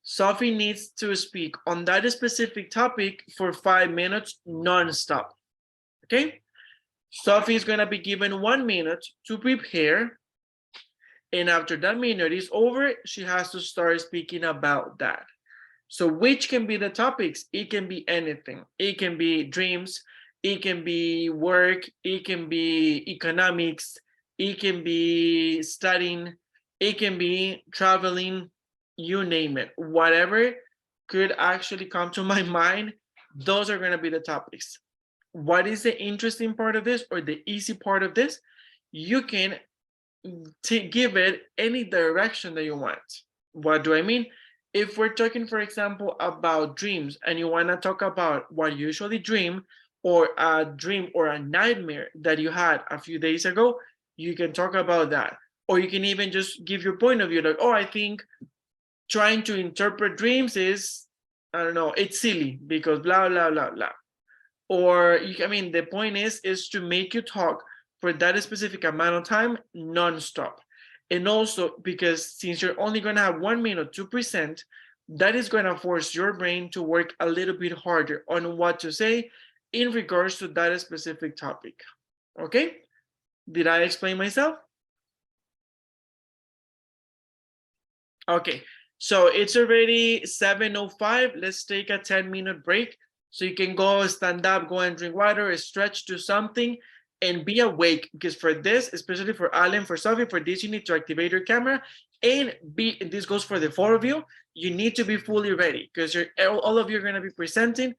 Sophie needs to speak on that specific topic for 5 minutes non-stop. Okay, Sophie is gonna be given 1 minute to prepare, and after that minute is over, she has to start speaking about that. So which can be the topics? It can be anything. It can be dreams, it can be work, it can be economics, it can be studying, it can be traveling, you name it. Whatever could actually come to my mind, those are going to be the topics. What is the interesting part of this or the easy part of this? You can give it any direction that you want. What do I mean? If we're talking, for example, about dreams and you want to talk about what you usually dream, or a dream or a nightmare that you had a few days ago, you can talk about that. Or you can even just give your point of view, like, oh, I think trying to interpret dreams is, I don't know, it's silly because blah, blah, blah, blah. Or, I mean, the point is to make you talk for that specific amount of time non-stop. And also because since you're only going to have 1 minute to present, that is going to force your brain to work a little bit harder on what to say in regards to that specific topic. Okay, did I explain myself? Okay, so it's already 7:05. Let's take a 10-minute break so you can go stand up, go and drink water, stretch, do something, and be awake. Because for this, especially for Alan, for Sophie, for this, you need to activate your camera and be, and this goes for the 4 of you, you need to be fully ready because all of you are going to be presenting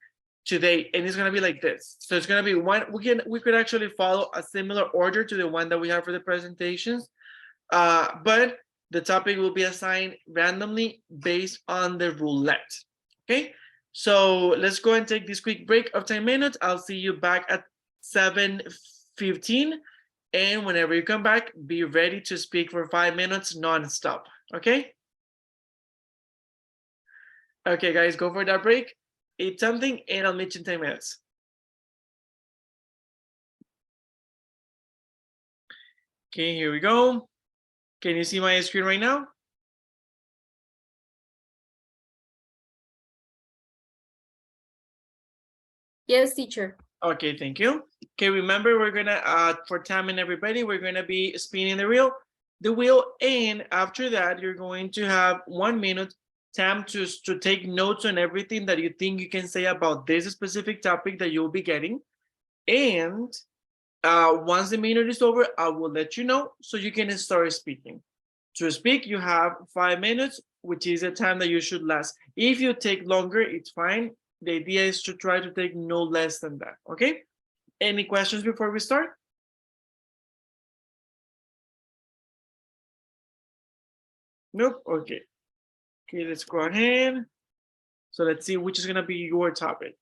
today, and it's going to be like this. So it's going to be one, we could actually follow a similar order to the one that we have for the presentations, but the topic will be assigned randomly based on the roulette. Okay, so let's go and take this quick break of 10 minutes. I'll see you back at 7:15, and whenever you come back, be ready to speak for 5 minutes non-stop. Okay, okay guys, go for that break, eat something, and I'll meet you in 10 minutes. Okay, here we go. Can you see my screen right now? Yes, teacher. Okay, thank you. Okay, remember we're gonna for Tam and everybody, we're gonna be spinning the wheel, and after that, you're going to have 1 minute, Tam, to take notes on everything that you think you can say about this specific topic that you'll be getting. And once the minute is over, I will let you know so you can start speaking. To speak, you have 5 minutes, which is the time that you should last. If you take longer, it's fine. The idea is to try to take no less than that, okay? Any questions before we start? Nope, okay. Okay, let's go ahead. So let's see which is gonna be your topic.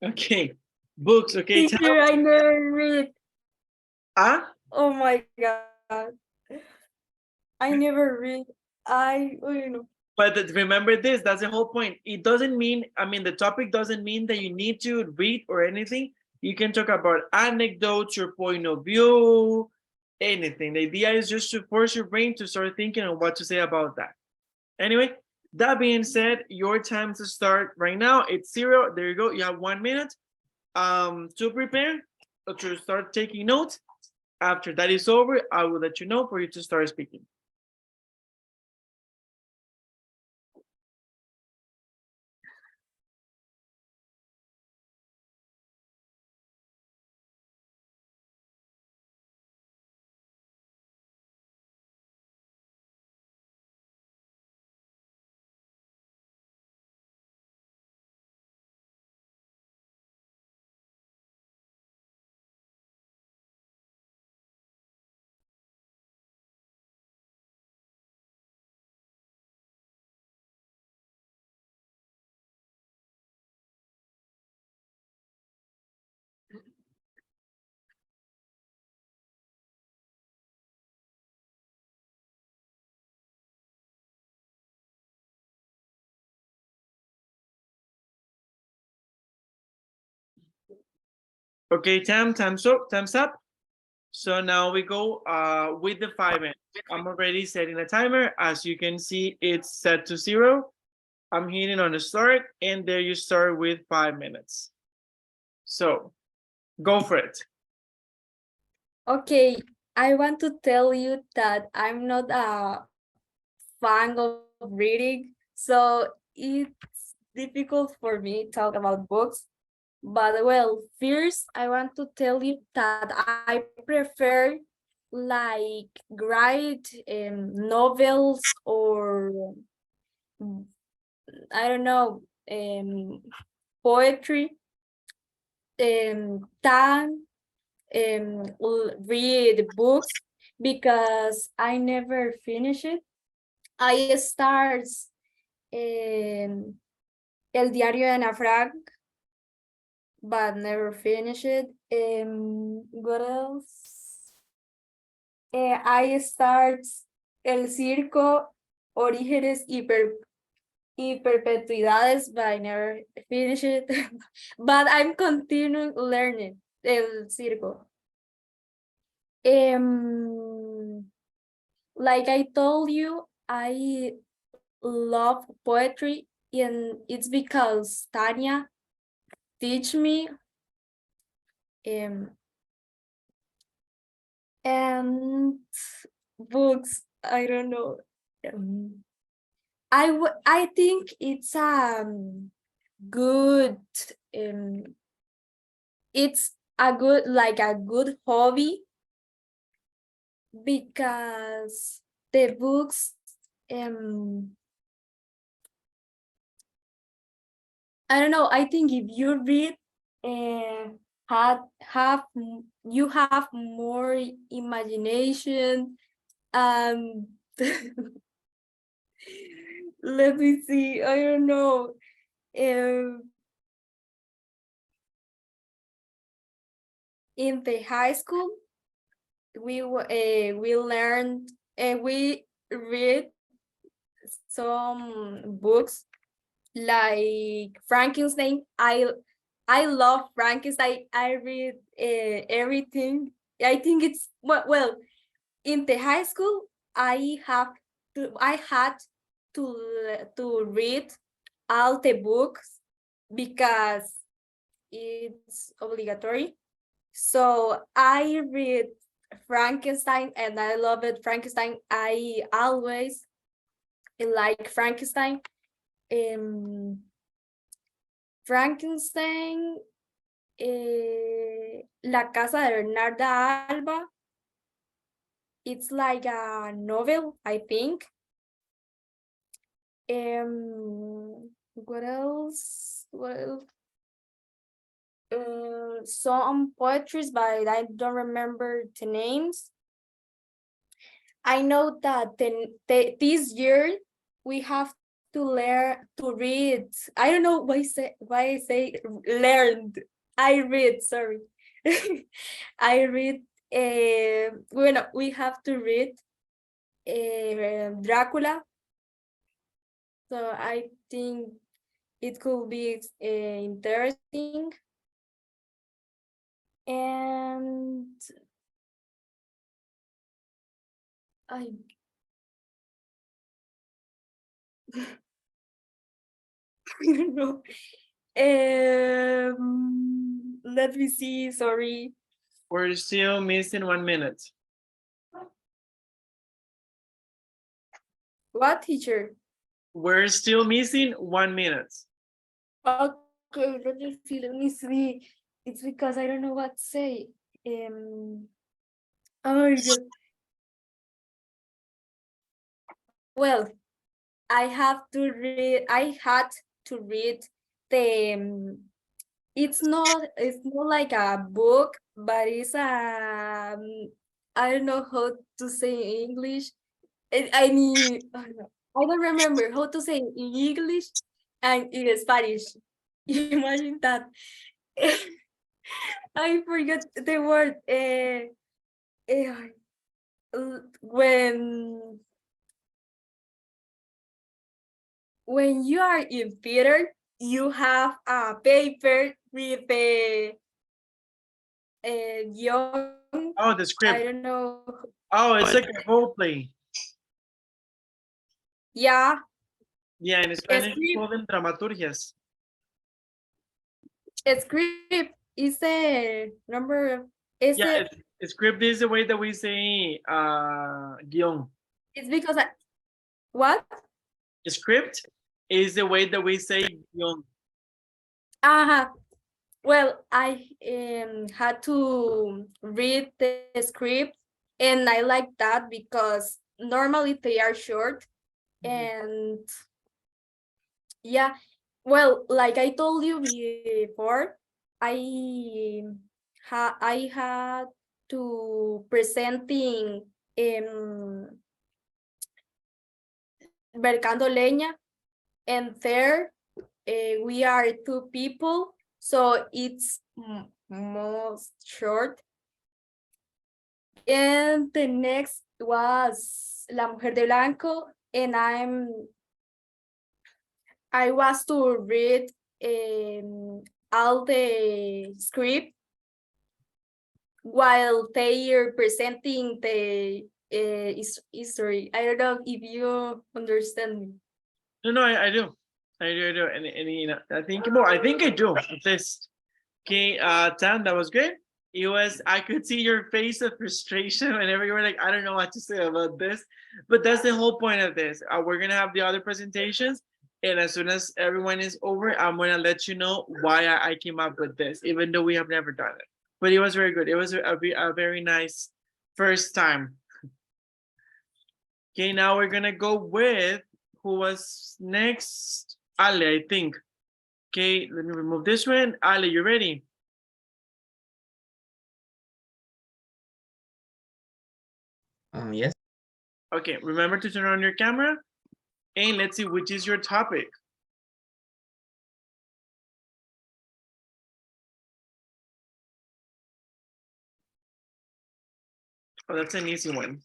Okay, books, okay. Teacher, I never read. Ah? Oh my God. I never read. You know. But remember this, that's the whole point. It doesn't mean, I mean, the topic doesn't mean that you need to read or anything. You can talk about anecdotes, your point of view, anything. The idea is just to force your brain to start thinking on what to say about that. Anyway, that being said, your time to start right now, it's 0. There you go. You have 1 minute to prepare, to start taking notes. After that is over, I will let you know for you to start speaking. Okay, time's up. So now we go with the 5 minutes. I'm already setting a timer. As you can see, it's set to 0. I'm hitting on the start, and there you start with 5 minutes. So go for it. Okay, I want to tell you that I'm not a fan of reading, so it's difficult for me to talk about books. But well, first I want to tell you that I prefer like write novels or I don't know poetry than read books because I never finish it. I start El Diario de Ana Frank, but never finish it. What else? I start El Circo, Orígenes y Perpetuidades, but I never finish it. But I'm continuing learning El Circo. Like I told you, I love poetry, and it's because Tanya teach me. And books, I don't know. I think it's good it's a good like a good hobby because the books I don't know, I think if you read you have more imagination. um Let me see, I don't know. In the high school, we learned we read some books like Frankenstein. I love Frankenstein. I read everything. I think it's well in the high school. I had to read all the books because it's obligatory. So I read Frankenstein and I love it. Frankenstein, I always like Frankenstein. Frankenstein, La Casa de Bernarda Alba. It's like a novel, I think. What else? Some poetries, but I don't remember the names. I know that this year we have to learn to read. I don't know why I say learned. I read, sorry. I read we have to read Dracula. So I think it could be interesting. And I don't know. Let me see, sorry. We're still missing 1 minute. What, teacher? We're still missing 1 minute. Okay, let me see. It's because I don't know what to say. Oh my God. Well, I had to read the it's not like a book, but it's a I don't know how to say in English. I need I don't remember how to say in English and in Spanish. Imagine that. I forgot the word. When you are in theater, you have a paper with young. Oh, the I script. don't know. Oh, it's like a role play. Yeah, Yeah, in Spanish we script. call them dramaturgias. Script is a number. Is Yeah, it? script is the way that we say guion. It's because I, what? Script is the way that we say guion. Well, I had to read the script, and I like that because normally they are short, and yeah, well, like I told you before, I had to presenting Mercando Leña, and there we are two people, so it's most short. And the next was La Mujer de Blanco, and I was to read all the script while they are presenting the history. I don't know if you understand me. No, I do. I do. And you know, I think I do at least. Okay, Tam, that was good. It was, I could see your face of frustration whenever you were like, I don't know what to say about this. But that's the whole point of this. We're gonna have the other presentations, and as soon as everyone is over, I'm gonna let you know why I came up with this, even though we have never done it. But it was very good. It was a very nice first time. Okay, now we're gonna go with who was next? Ale, I think. Okay, let me remove this one. Ale, you ready? Yes. Okay, remember to turn on your camera. And let's see which is your topic. Oh, that's an easy one.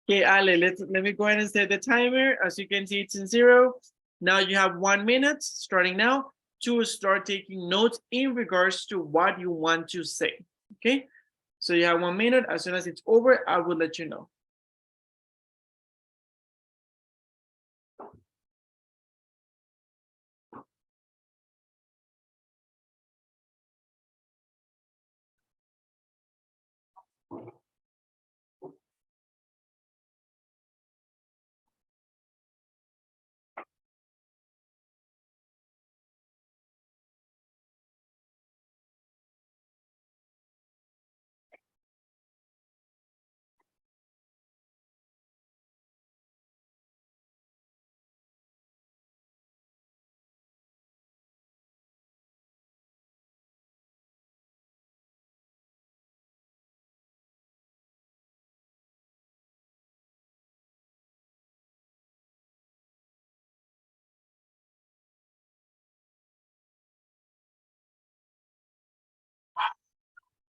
Okay, Ale, let me go ahead and set the timer. As you can see, it's in 0. Now you have 1 minute, starting now, to start taking notes in regards to what you want to say. Okay, so you have 1 minute. As soon as it's over, I will let you know.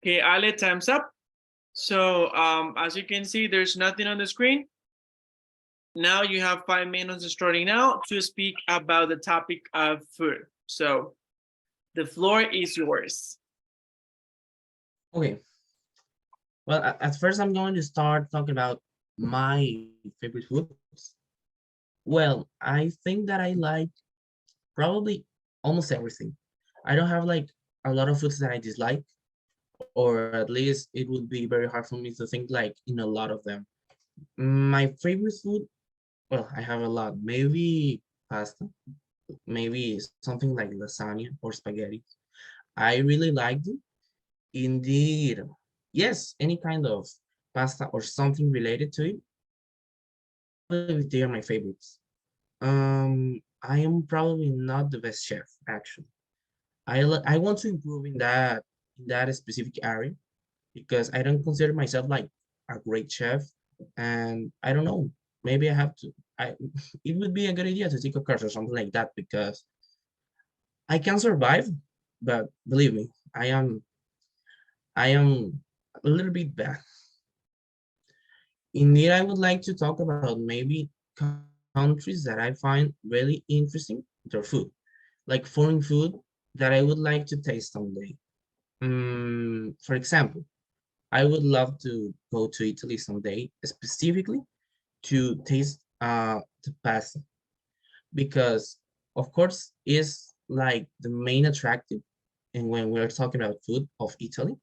Okay, Ale, time's up. So as you can see, there's nothing on the screen. Now you have 5 minutes starting now to speak about the topic of food. So the floor is yours. Okay. Well, at first I'm going to start talking about my favorite foods. Well, I think that I like probably almost everything. I don't have like a lot of foods that I dislike, or at least it would be very hard for me to think like in a lot of them. My favorite food, well, I have a lot. Maybe pasta, maybe something like lasagna or spaghetti. I really liked it. Indeed, yes, any kind of pasta or something related to it, they are my favorites. I am probably not the best chef, actually. I want to improve in that specific area because I don't consider myself like a great chef, and I don't know. Maybe I have to. I it would be a good idea to take a course or something like that because I can survive, but believe me, I am a little bit bad. Indeed, I would like to talk about maybe countries that I find really interesting, their food, like foreign food that I would like to taste someday. For example, I would love to go to Italy someday, specifically to taste the pasta, because of course is like the main attractive and when we're talking about food of Italy.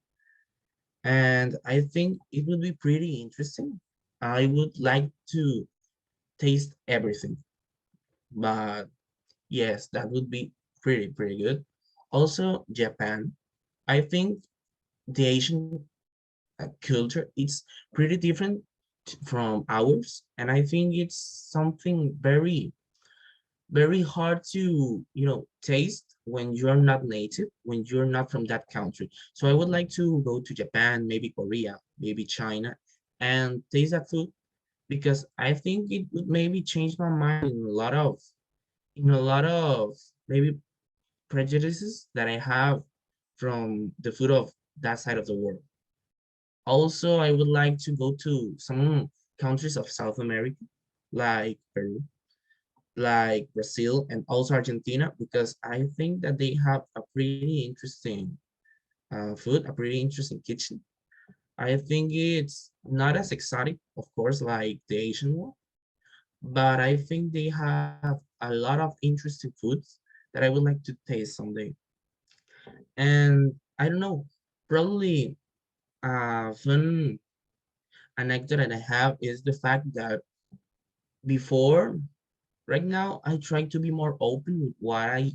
And I think it would be pretty interesting. I would like to taste everything, but yes, that would be pretty good. Also, Japan. I think the Asian culture it's pretty different from ours, and I think it's something very hard to taste when you're not native, when you're not from that country. So I would like to go to Japan, maybe Korea, maybe China, and taste that food, because I think it would maybe change my mind in a lot of maybe prejudices that I have from the food of that side of the world. Also, I would like to go to some countries of South America, like Peru, like Brazil, and also Argentina, because I think that they have a pretty interesting food, a pretty interesting kitchen. I think it's not as exotic, of course, like the Asian one, but I think they have a lot of interesting foods that I would like to taste someday. And I don't know, probably a fun anecdote that I have is the fact that before, right now, I try to be more open with what I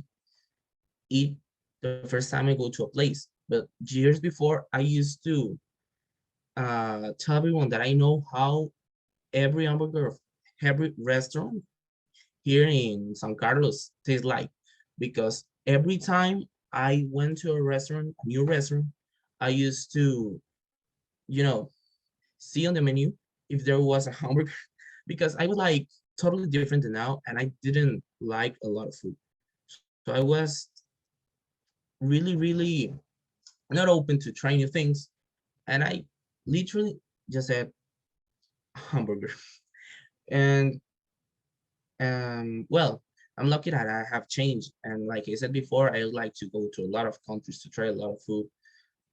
eat the first time I go to a place. But years before, I used to tell everyone that I know how every hamburger of every restaurant here in San Carlos tastes like, because every time I went to a restaurant, a new restaurant, I used to, you know, see on the menu if there was a hamburger because I was like totally different than now and I didn't like a lot of food. So I was really not open to try new things. And I literally just said hamburger. And well, I'm lucky that I have changed. And like I said before, I like to go to a lot of countries to try a lot of food.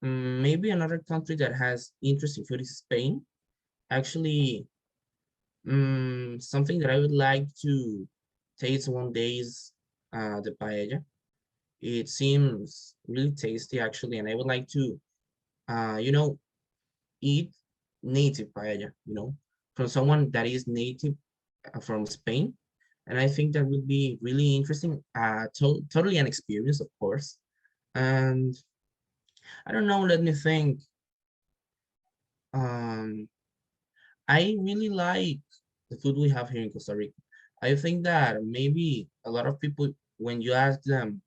Maybe another country that has interesting food is Spain. Actually, something that I would like to taste one day is the paella. It seems really tasty actually, and I would like to, you know, eat native paella, from someone that is native from Spain. And I think that would be really interesting. Totally an experience, of course. And I don't know, let me think. Um, I really like the food we have here in Costa Rica. I think that maybe a lot of people, when you ask them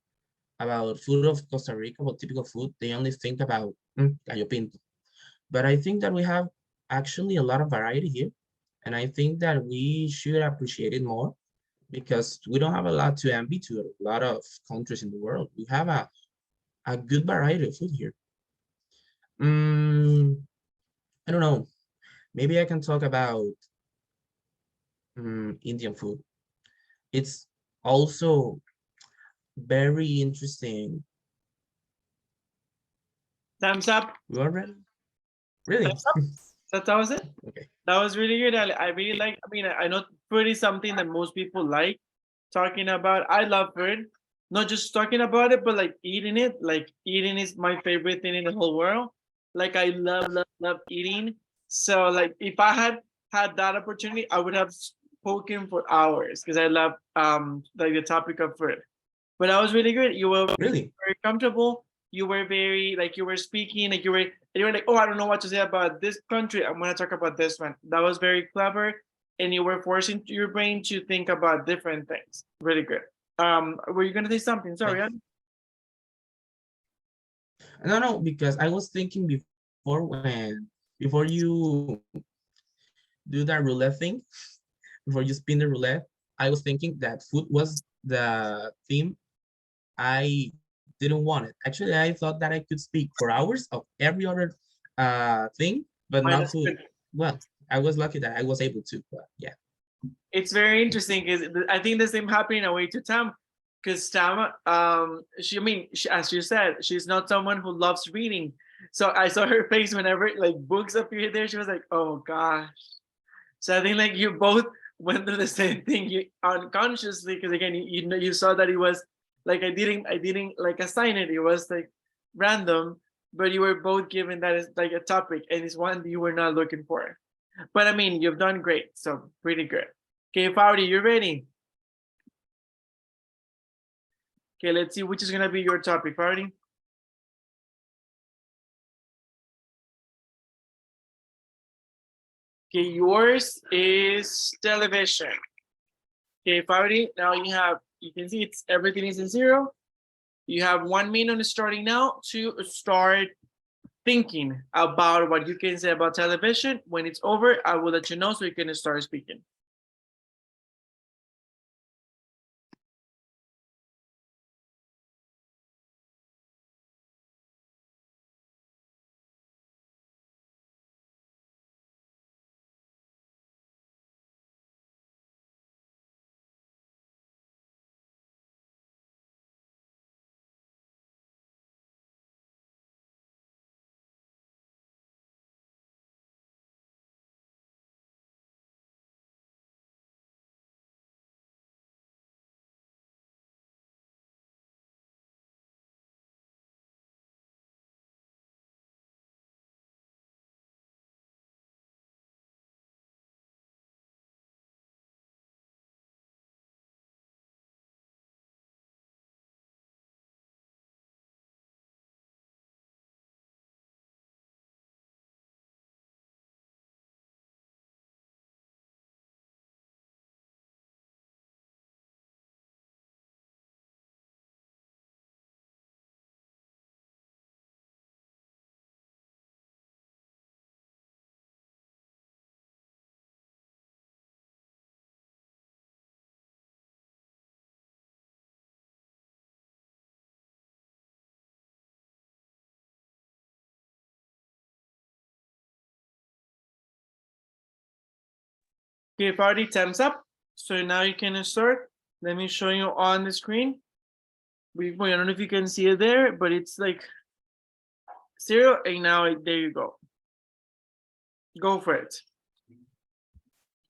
about food of Costa Rica, about typical food, they only think about gallo pinto. But I think that we have actually a lot of variety here. And I think that we should appreciate it more because we don't have a lot to envy to a lot of countries in the world. We have a good variety of food here. I don't know. Maybe I can talk about Indian food. It's also very interesting. Thumbs up. You are ready? Really? Thumbs up. That was it. Okay. That was really good. I really like. I mean, I know food is something that most people like talking about. I love food, not just talking about it, but like eating it. Like eating is my favorite thing in the whole world. Like I love eating. So like if I had that opportunity, I would have spoken for hours because I love like the topic of food. But that was really good. You were Really? very comfortable. You were very like you were speaking like you were like, oh, I don't know what to say about this country. I'm gonna talk about this one. That was very clever, and you were forcing your brain to think about different things. Really good. Were you gonna say something? Sorry. No, because I was thinking before you do that roulette thing, before you spin the roulette, I was thinking that food was the theme I didn't want it. Actually, I thought that I could speak for hours of every other thing, but not Minus food. food. Well, I was lucky that I was able to, but yeah. It's very interesting because I think the same happened in a way to Tam. because Tama, she, I mean, as you said, she's not someone who loves reading. So I saw her face whenever like books appeared there. She was like, "Oh gosh." So I think like you both went through the same thing, you unconsciously, because again, you know, you saw that it was like I didn't like assign it. It was like random, but you were both given that as like a topic, and it's one you were not looking for. But I mean, you've done great, so pretty good. Okay, Faudi, you ready? Okay, let's see which is gonna be your topic, Faudi. Okay, yours is television. Okay, Faudi, now you can see it's everything is in zero. You have 1 minute starting now to start thinking about what you can say about television. When it's over, I will let you know so you can start speaking. Okay, Faudi, time's up. So now you can start. Let me show you on the screen. I don't know if you can see it there, but it's like zero, and now there you go. Go for it.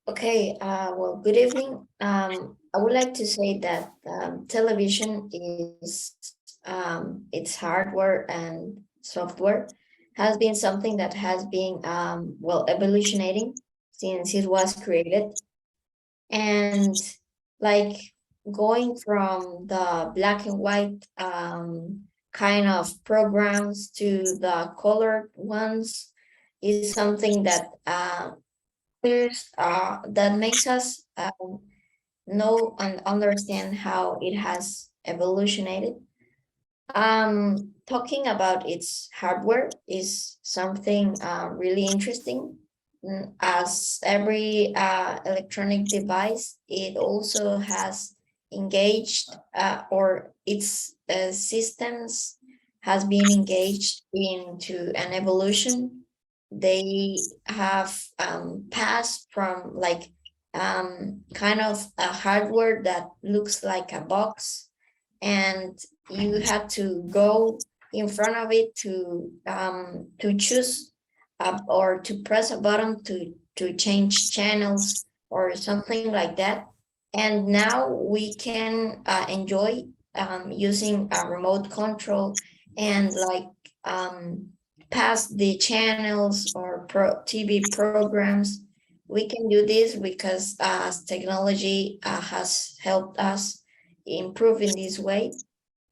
Okay, well, good evening. I would like to say that television is its hardware and software has been something that has been well, evolutionating since it was created. And like going from the black and white kind of programs to the colored ones is something that that makes us know and understand how it has evolutionated. Talking about its hardware is something really interesting. As every electronic device, it also has engaged or its systems has been engaged into an evolution. They have passed from like kind of a hardware that looks like a box, and you had to go in front of it to choose or to press a button to change channels or something like that. And now we can enjoy using a remote control and like pass the channels or TV programs. We can do this because technology has helped us improve in this way.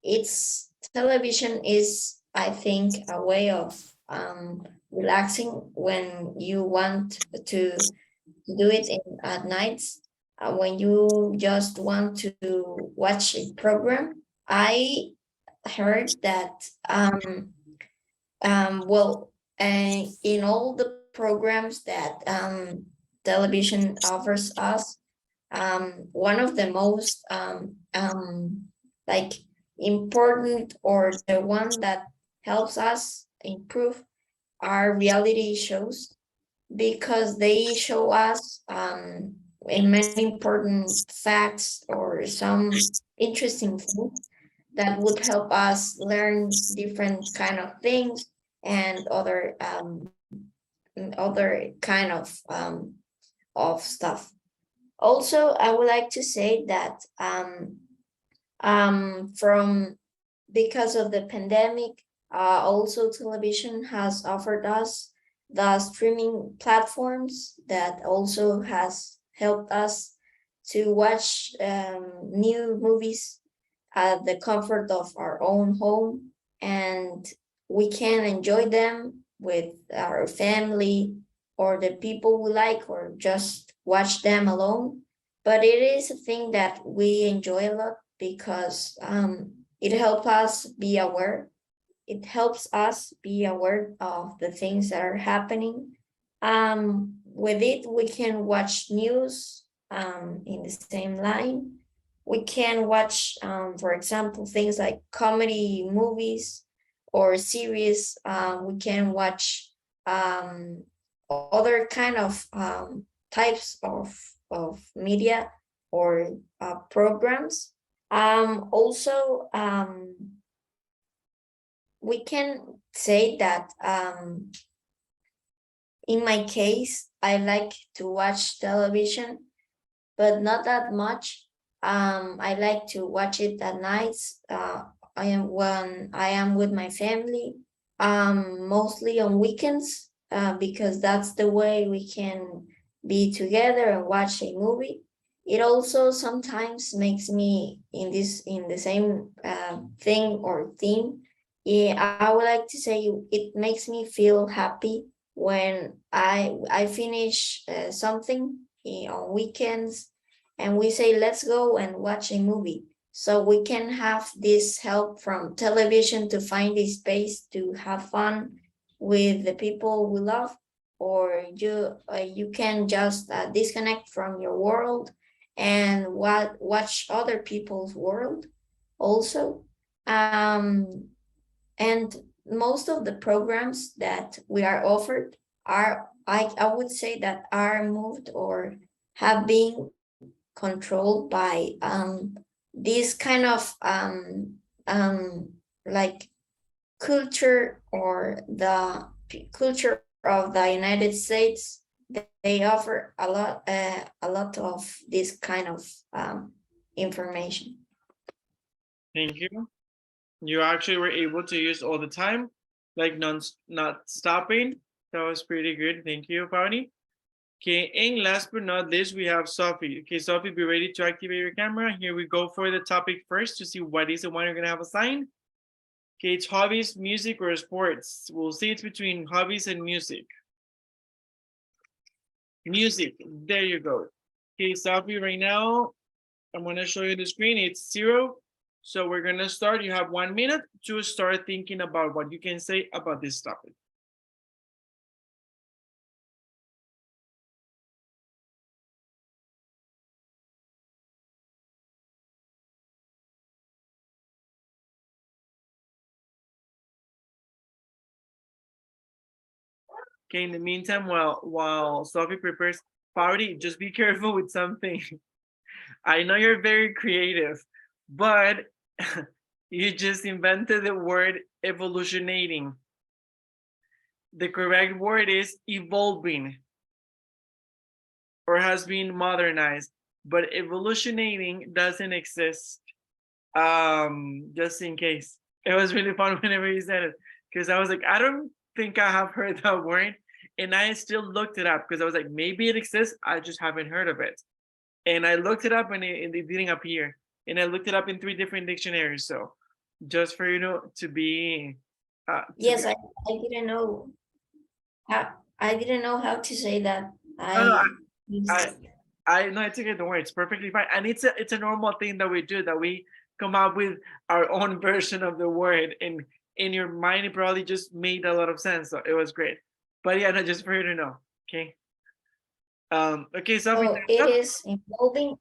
It's television is, I think, a way of relaxing when you want to do it at nights. When you just want to watch a program. I heard that well, in all the programs that television offers us, one of the most like important or the one that helps us improve are reality shows, because they show us many important facts or some interesting things that would help us learn different kind of things and other kind of stuff. Also, I would like to say that from because of the pandemic, also television has offered us the streaming platforms that also has helped us to watch new movies at the comfort of our own home, and we can enjoy them with our family or the people we like, or just watch them alone. But it is a thing that we enjoy a lot because it helps us be aware. It helps us be aware of the things that are happening. With it, we can watch news in the same line. We can watch, for example, things like comedy movies or series. We can watch other kind of types of media or programs. Also, we can say that in my case, I like to watch television, but not that much. I like to watch it at nights. When I am with my family, mostly on weekends, because that's the way we can be together and watch a movie. It also sometimes makes me in the same thing or theme. Yeah, I would like to say it makes me feel happy when I finish something on weekends, and we say let's go and watch a movie. So we can have this help from television to find a space to have fun with the people we love, or you can just disconnect from your world and watch other people's world also. And most of the programs that we are offered are, I would say that are moved or have been controlled by this kind of like culture, or the culture of the United States. They offer a lot of this kind of information. Thank you. You actually were able to use all the time, like not stopping. That was pretty good. Thank you, Pauni. Okay, and last but not least, we have Sophie. Okay, Sophie, be ready to activate your camera. Here we go for the topic first to see what is the one you're gonna have assigned. Okay, it's hobbies, music, or sports. We'll see it's between hobbies and music. Music, there you go. Okay, Sophie, right now, I'm gonna show you the screen. It's 0. So we're gonna start. You have 1 minute to start thinking about what you can say about this topic. Okay, in the meantime, while Sophie prepares, Party, just be careful with something. I know you're very creative, but you just invented the word evolutionating. The correct word is evolving, or has been modernized, but evolutionating doesn't exist. Just in case. It was really fun whenever you said it, because I was like, I don't think I have heard that word, and I still looked it up because I was like, maybe it exists, I just haven't heard of it. And I looked it up and it didn't appear, and I looked it up in 3 different dictionaries. So just for you know to be Yes, I didn't know. I didn't know how to say that. no, I know, it's okay, don't worry, it's perfectly fine. And it's a normal thing that we do, that we come up with our own version of the word, and in your mind it probably just made a lot of sense. So it was great. But yeah, no, just for you to know. Okay. Okay, so So it is involving.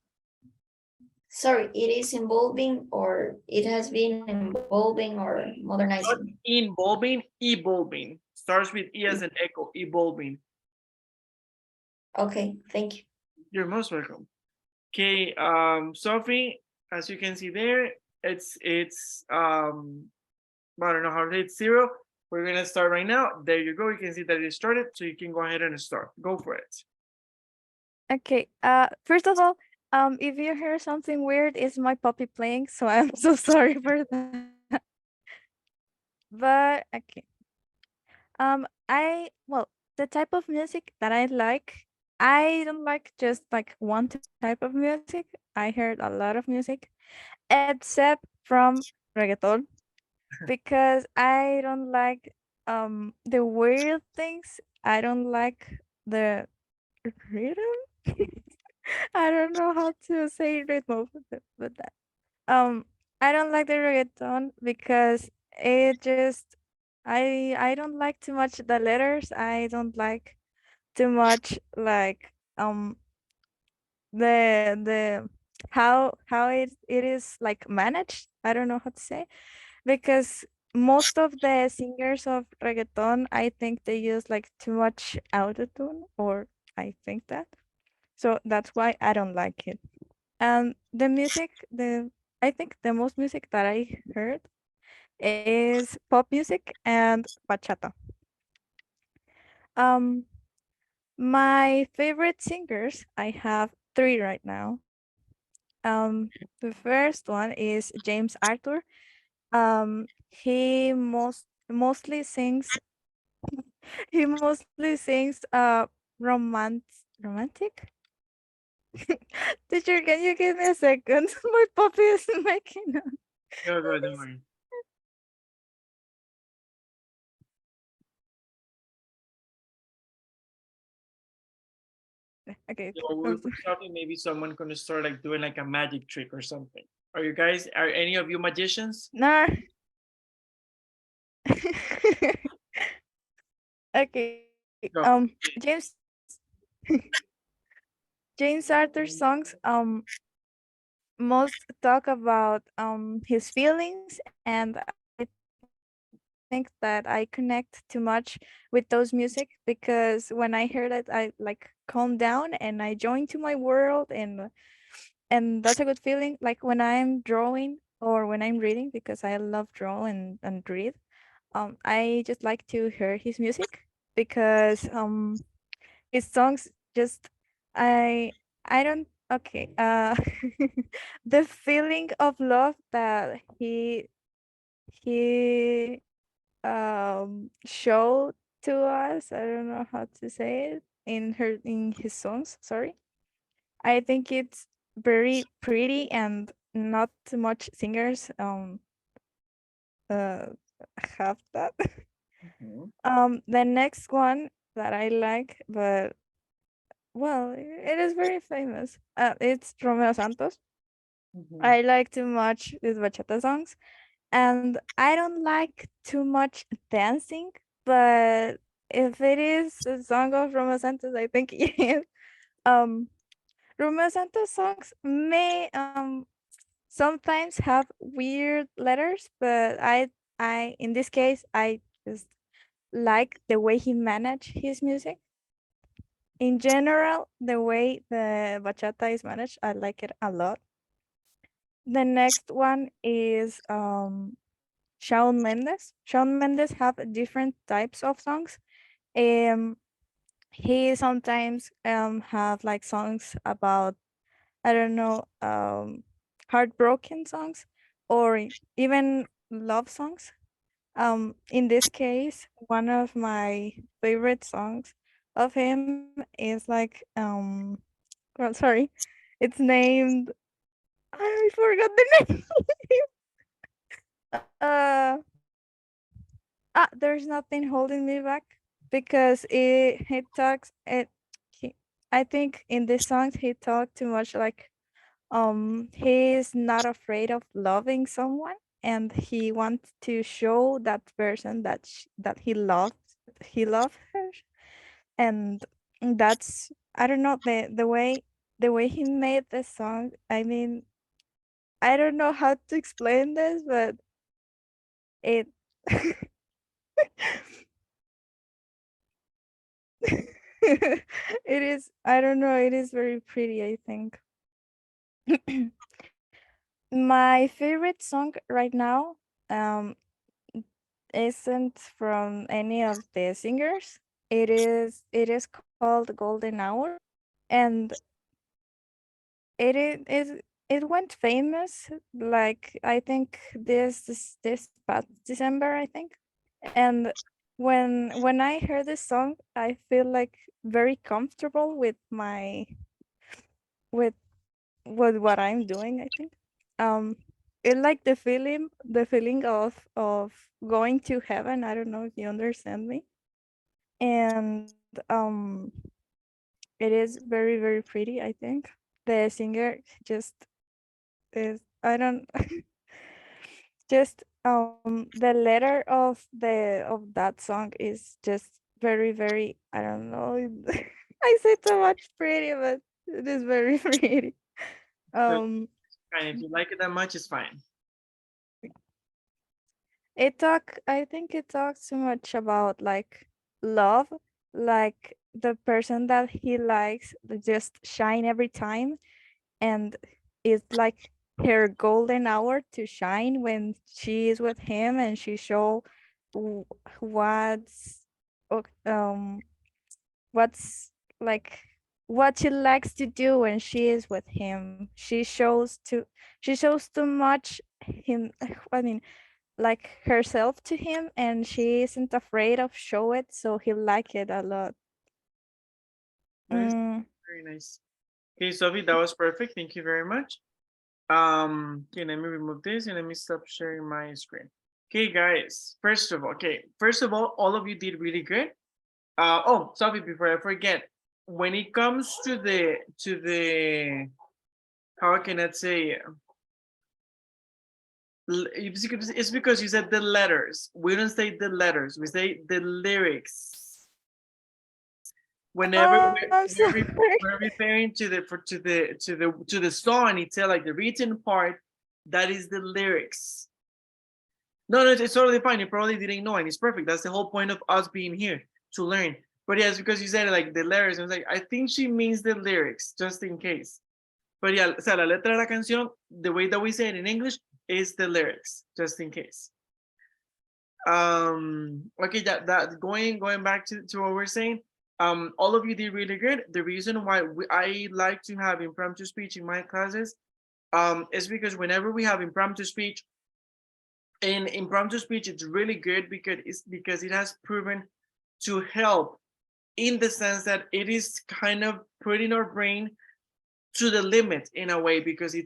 Sorry, it is involving, or it has been involving or not modernizing. involving, evolving. Starts with E as an echo, evolving. Okay, thank you. You're most welcome. Okay, Sophie, as you can see there, it's I don't know how to say it's 0. We're gonna start right now. There you go. You can see that it started, so you can go ahead and start. Go for it. Okay. First of all, if you hear something weird, it's my puppy playing, so I'm so sorry for that. But okay. Well, the type of music that I like, I don't like just like one type of music. I heard a lot of music, except from reggaeton, because I don't like the weird things. I don't like the rhythm. I don't know how to say rhythm with that. Um, I don't like the reggaeton because it just I don't like too much the letters. I don't like too much like the how it is like managed. I don't know how to say, because most of the singers of reggaeton, I think they use like too much autotune, or I think that. So that's why I don't like it. And the music, the I think the most music that I heard is pop music and bachata. Um, my favorite singers, I have three right now. The first one is James Arthur. He mostly sings he mostly sings romantic. Teacher, can you give me a second? My puppy is making a Go, go, don't worry. okay. So we were talking maybe someone gonna start like doing like a magic trick or something. Are any of you magicians? No. Okay. Go. James Arthur songs most talk about his feelings, and I think that I connect too much with those music, because when I heard it I like calm down and I join to my world, and that's a good feeling, like when I'm drawing or when I'm reading, because I love draw and read. I just like to hear his music, because his songs just I I don't okay the feeling of love that he showed to us. I don't know how to say it in his songs, sorry. I think it's very pretty, and not too much singers uh have that. Mhm, The next one that I like, but well, it is very famous. It's Romeo Santos. mhm. I like too much his bachata songs, and I don't like too much dancing. But if it is a song of Romeo Santos, I think yes. Um, Romeo Santos songs may sometimes have weird letters, but I in this case I just like the way he managed his music. In general, the way the bachata is managed, I like it a lot. The next one is Shawn Mendes. Shawn Mendes have different types of songs. Um, he sometimes have like songs about, I don't know, heartbroken songs, or even love songs. In this case, one of my favorite songs of him is like well, sorry, it's named, I forgot the name. There's nothing holding me back, because he talks it. He, I think in this song he talked too much, like he is not afraid of loving someone, and he wants to show that person that he loves her. And that's, I don't know, the way he made the song. I mean, I don't know how to explain this, but it It is, I don't know, it is very pretty, I think. My favorite song right now um isn't from any of the singers. It is called Golden Hour, and it went famous like I think this past December, I think. And when I hear this song, I feel like very comfortable with my with what I'm doing, I think. It like the feeling of going to heaven. I don't know if you understand me. And it is very, very pretty, I think. The singer just is, I don't just the letter of that song is just very, very, I don't know. I say so much pretty, but it is very pretty. So, Um fine. If you like it that much, it's fine. I think it talks too much about like love, like the person that he likes just shine every time, and it's like her golden hour to shine when she is with him, and she show w- what's o- what's like what she likes to do when she is with him. She shows too much him. I mean, like herself to him, and she isn't afraid of show it, so he like it a lot. Nice, Mm, very nice. Okay, Sophie, that was perfect. Thank you very much. Okay, let me remove this and let me stop sharing my screen. Okay, guys. First of all of you did really good. Oh, Sophie, before I forget, when it comes to the how can I say it's because you said the letters. We don't say the letters. We say the lyrics. Whenever I'm sorry. we're referring to the song itself, like the written part, that is the lyrics. No, no, it's totally fine. You probably didn't know, and it's perfect. That's the whole point of us being here to learn. But yeah, it's because you said like the lyrics. I was like, I think she means the lyrics, just in case. But yeah, o sea, la letra de la canción, the way that we say it in English is the lyrics, just in case. Okay, that going back to what we're saying. All of you did really good. The reason why I like to have impromptu speech in my classes is because whenever we have impromptu speech, and impromptu speech, it's really good because it has proven to help in the sense that it is kind of putting our brain to the limit in a way, because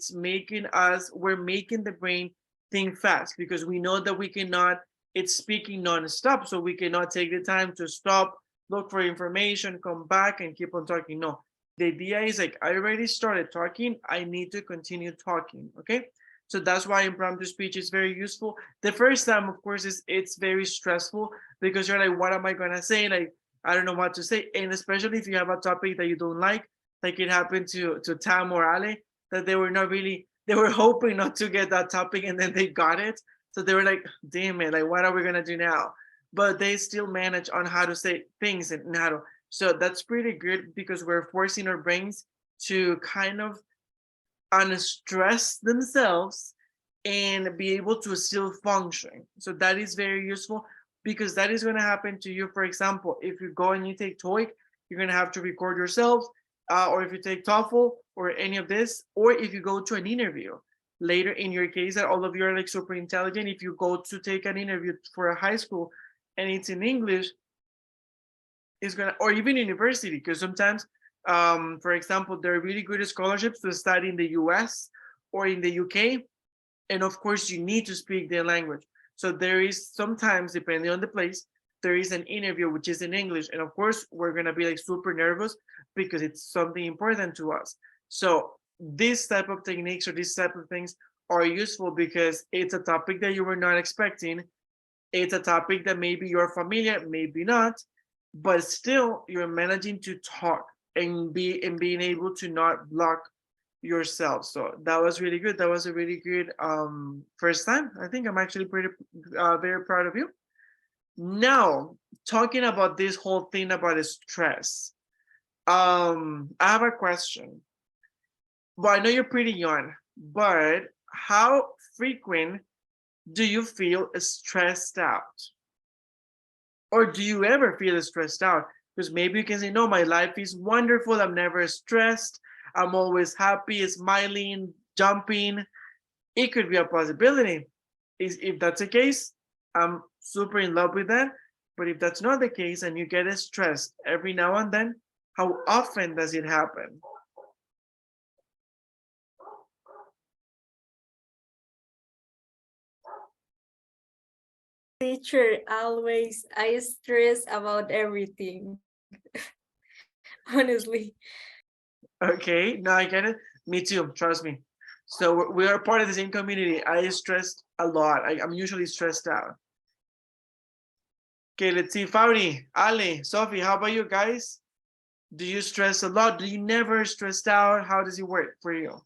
we're making the brain think fast, because we know that we cannot, it's speaking non-stop, so we cannot take the time to stop, look for information, come back and keep on talking. No, the idea is like, I already started talking, I need to continue talking. Okay, so that's why impromptu speech is very useful. The first time, of course, it's very stressful, because you're like, what am I gonna say? Like, I don't know what to say. And especially if you have a topic that you don't like it happened to Tam or Ale, that they were hoping not to get that topic, and then they got it. So they were like, damn it, like what are we gonna do now? But they still manage on how to say things and how to, so that's pretty good, because we're forcing our brains to kind of unstress themselves and be able to still function. So that is very useful, because that is going to happen to you. For example, if you go and you take TOEIC, you're going to have to record yourself, or if you take TOEFL or any of this, or if you go to an interview later in your case, that all of you are like super intelligent. If you go to take an interview for a high school and it's in English, is gonna, or even university, because sometimes for example, there are really good scholarships to study in the US or in the UK, and of course you need to speak their language. So there is sometimes, depending on the place, there is an interview which is in English, and of course we're gonna be like super nervous because it's something important to us. So this type of techniques or these type of things are useful, because it's a topic that you were not expecting. It's a topic that maybe you're familiar, maybe not, but still you're managing to talk and being able to not block yourself. So that was really good. That was a really good first time. I think I'm actually pretty very proud of you. Now, talking about this whole thing about stress. I have a question. Well, I know you're pretty young, but how frequent do you feel stressed out? Or do you ever feel stressed out? Because maybe you can say, no, my life is wonderful. I'm never stressed. I'm always happy, smiling, jumping. It could be a possibility. If that's the case, I'm super in love with that. But if that's not the case and you get stressed every now and then, how often does it happen? Teacher, always I stress about everything. Honestly. Okay, now I get it. Me too, trust me. So we are part of the same community. I stressed a lot. I'm usually stressed out. Okay, let's see. Faudi, Ale, Sophie, how about you guys? Do you stress a lot? Do you never stressed out? How does it work for you?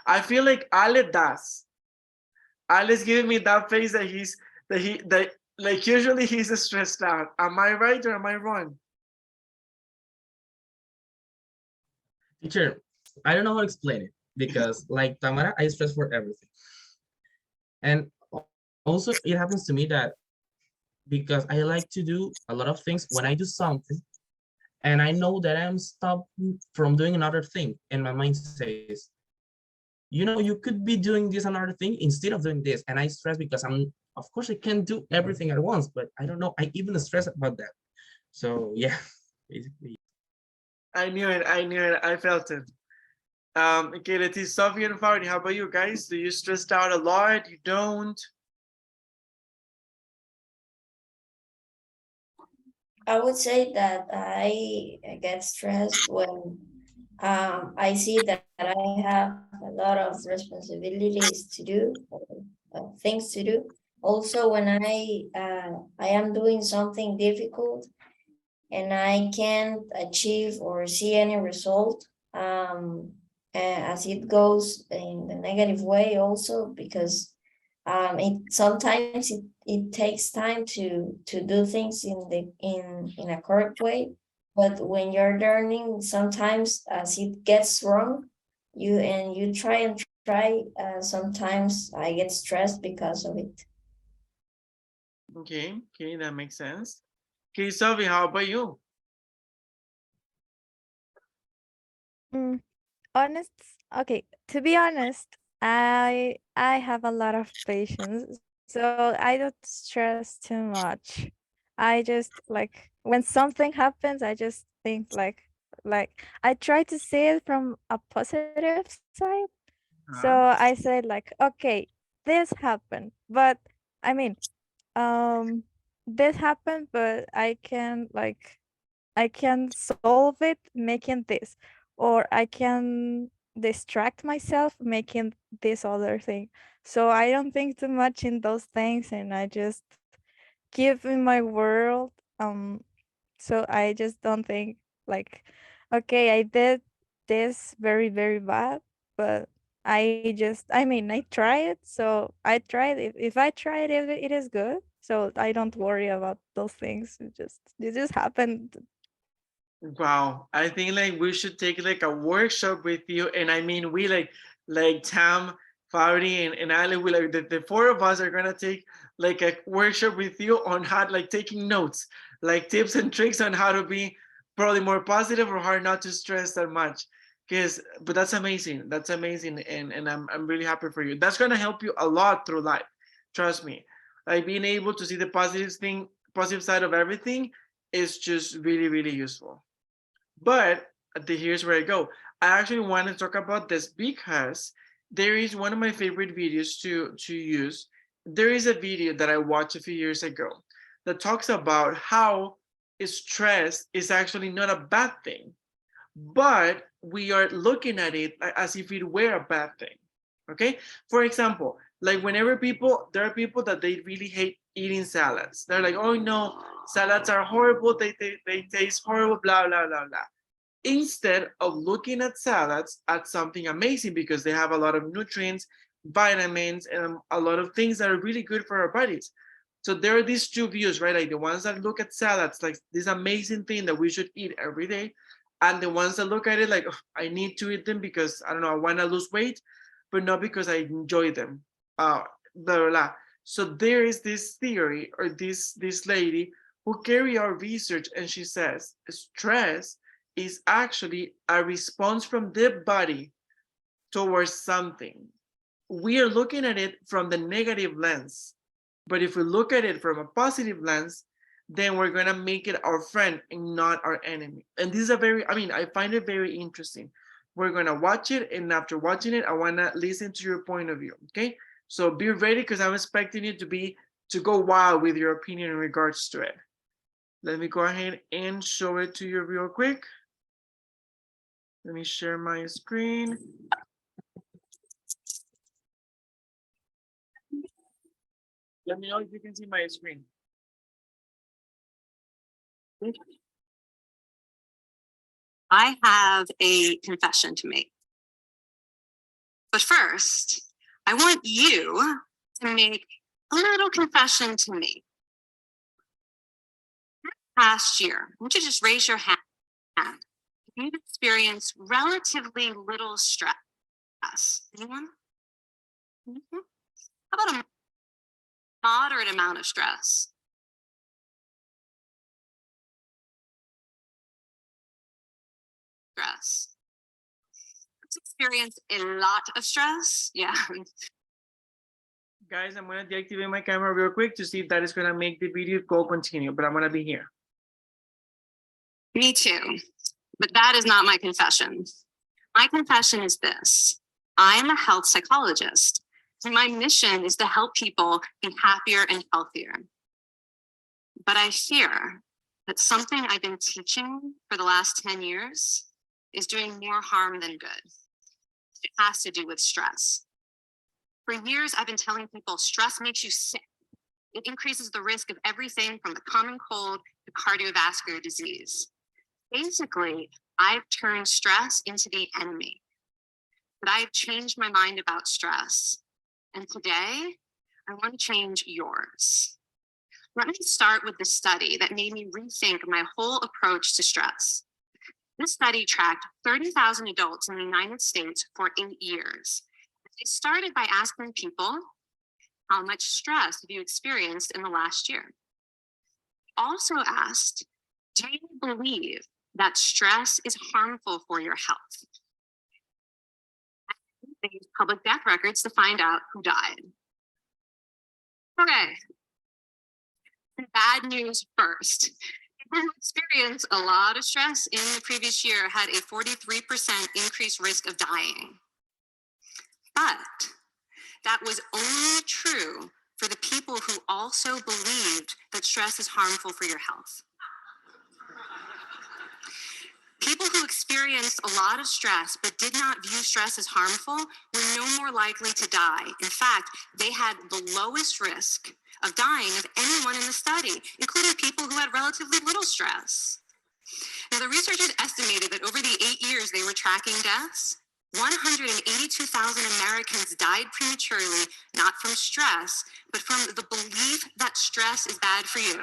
I feel like Ale does. Ale's giving me that face that that like usually he's stressed out. Am I right or am I wrong? Teacher, I don't know how to explain it because like Tamara, I stress for everything. And also it happens to me that because I like to do a lot of things when I do something and I know that I'm stopped from doing another thing and my mind says, you know, you could be doing this another thing instead of doing this. And I stress because of course I can't do everything at once, but I don't know, I even stress about that. So yeah, basically. I knew it. I knew it. I felt it. Okay, let's see. Sophie and Faudi, how about you guys? Do you stressed out a lot? You don't? I would say that I get stressed when I see that I have a lot of responsibilities to do, things to do. Also, when I am doing something difficult and I can't achieve or see any result, as it goes in the negative way also because it sometimes it takes time to do things in a correct way, but when you're learning sometimes as it gets wrong, you try and try, sometimes I get stressed because of it. Okay, okay, that makes sense. Okay, Sophie, how about you? Mm, honest, okay, to be honest, I have a lot of patience, so I don't stress too much. I just like when something happens, I just think like I try to see it from a positive side. So Huh? I said like, okay, this happened, but I mean, um, this happened, but I can solve it making this, or I can distract myself making this other thing. So I don't think too much in those things, and I just keep in my world. So I just don't think like, okay, I did this very, very bad, but I mean, I try it. So I tried it. If I try it, it is good. So I don't worry about those things. It just happened. Wow, I think like we should take like a workshop with you, and I mean we like Tam, Faudi, and Ali. We like the four of us are gonna take like a workshop with you on how like taking notes, like tips and tricks on how to be probably more positive or how not to stress that much. But that's amazing. That's amazing, and I'm really happy for you. That's gonna help you a lot through life. Trust me. Like being able to see the positive side of everything is just really, really useful. But here's where I go. I actually want to talk about this because there is one of my favorite videos to use. There is a video that I watched a few years ago that talks about how stress is actually not a bad thing, but we are looking at it as if it were a bad thing. Okay, for example, like whenever there are people that they really hate eating salads. They're like, oh no, salads are horrible, they taste horrible, blah blah blah blah. Instead of looking at salads at something amazing because they have a lot of nutrients, vitamins, and a lot of things that are really good for our bodies. So there are these two views, right? Like the ones that look at salads like this amazing thing that we should eat every day, and the ones that look at it like, oh, I need to eat them because I don't know, I want to lose weight, but not because I enjoy them. Blah, blah, blah. So there is this theory, or this lady who carry out research, and she says stress is actually a response from the body towards something. We are looking at it from the negative lens, but if we look at it from a positive lens, then we're gonna make it our friend and not our enemy. And this is a very, I mean, I find it very interesting. We're gonna watch it, and after watching it, I wanna listen to your point of view, okay? So be ready, because I'm expecting you to go wild with your opinion in regards to it. Let me go ahead and show it to you real quick. Let me share my screen. Let me know if you can see my screen. I have a confession to make. But first, I want you to make a little confession to me. Past year, I want you to just raise your hand. You've experienced relatively little stress. Anyone? How about a moderate amount of stress? Stress. Experience a lot of stress. Yeah. Guys, I'm gonna deactivate my camera real quick to see if that is gonna make the video go continue, but I'm gonna be here. Me too. But that is not my confession. My confession is this. I'm a health psychologist, and my mission is to help people be happier and healthier. But I fear that something I've been teaching for the last 10 years is doing more harm than good. It has to do with stress. For years, I've been telling people stress makes you sick. It increases the risk of everything from the common cold to cardiovascular disease. Basically, I've turned stress into the enemy. But I've changed my mind about stress. And today, I want to change yours. Let me start with the study that made me rethink my whole approach to stress. This study tracked 30,000 adults in the United States for 8 years. They started by asking people, how much stress have you experienced in the last year? Also asked, do you believe that stress is harmful for your health? They used public death records to find out who died. Okay, bad news first. People who experienced a lot of stress in the previous year had a 43% increased risk of dying. But that was only true for the people who also believed that stress is harmful for your health. People who experienced a lot of stress but did not view stress as harmful were no more likely to die. In fact, they had the lowest risk of dying of anyone in the study, including people who had relatively little stress. Now, the researchers estimated that over the 8 years they were tracking deaths, 182,000 Americans died prematurely, not from stress, but from the belief that stress is bad for you.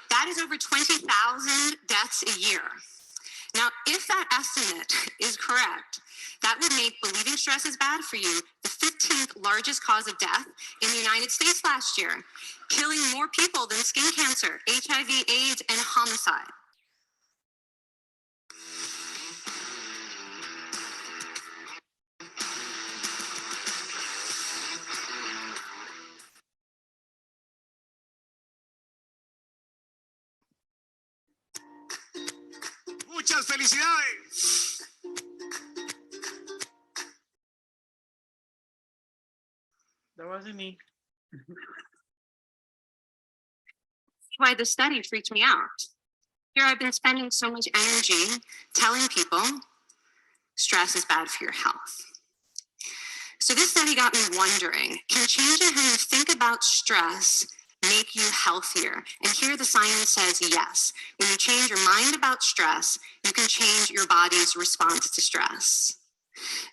That is over 20,000 deaths a year. Now, if that estimate is correct, that would make believing stress is bad for you the 15th largest cause of death in the United States last year, killing more people than skin cancer, HIV, AIDS, and homicide. Muchas felicidades. That wasn't me. Why the study freaked me out. Here I've been spending so much energy telling people stress is bad for your health. So this study got me wondering, can changing how you think about stress make you healthier? And here the science says yes. When you change your mind about stress, you can change your body's response to stress.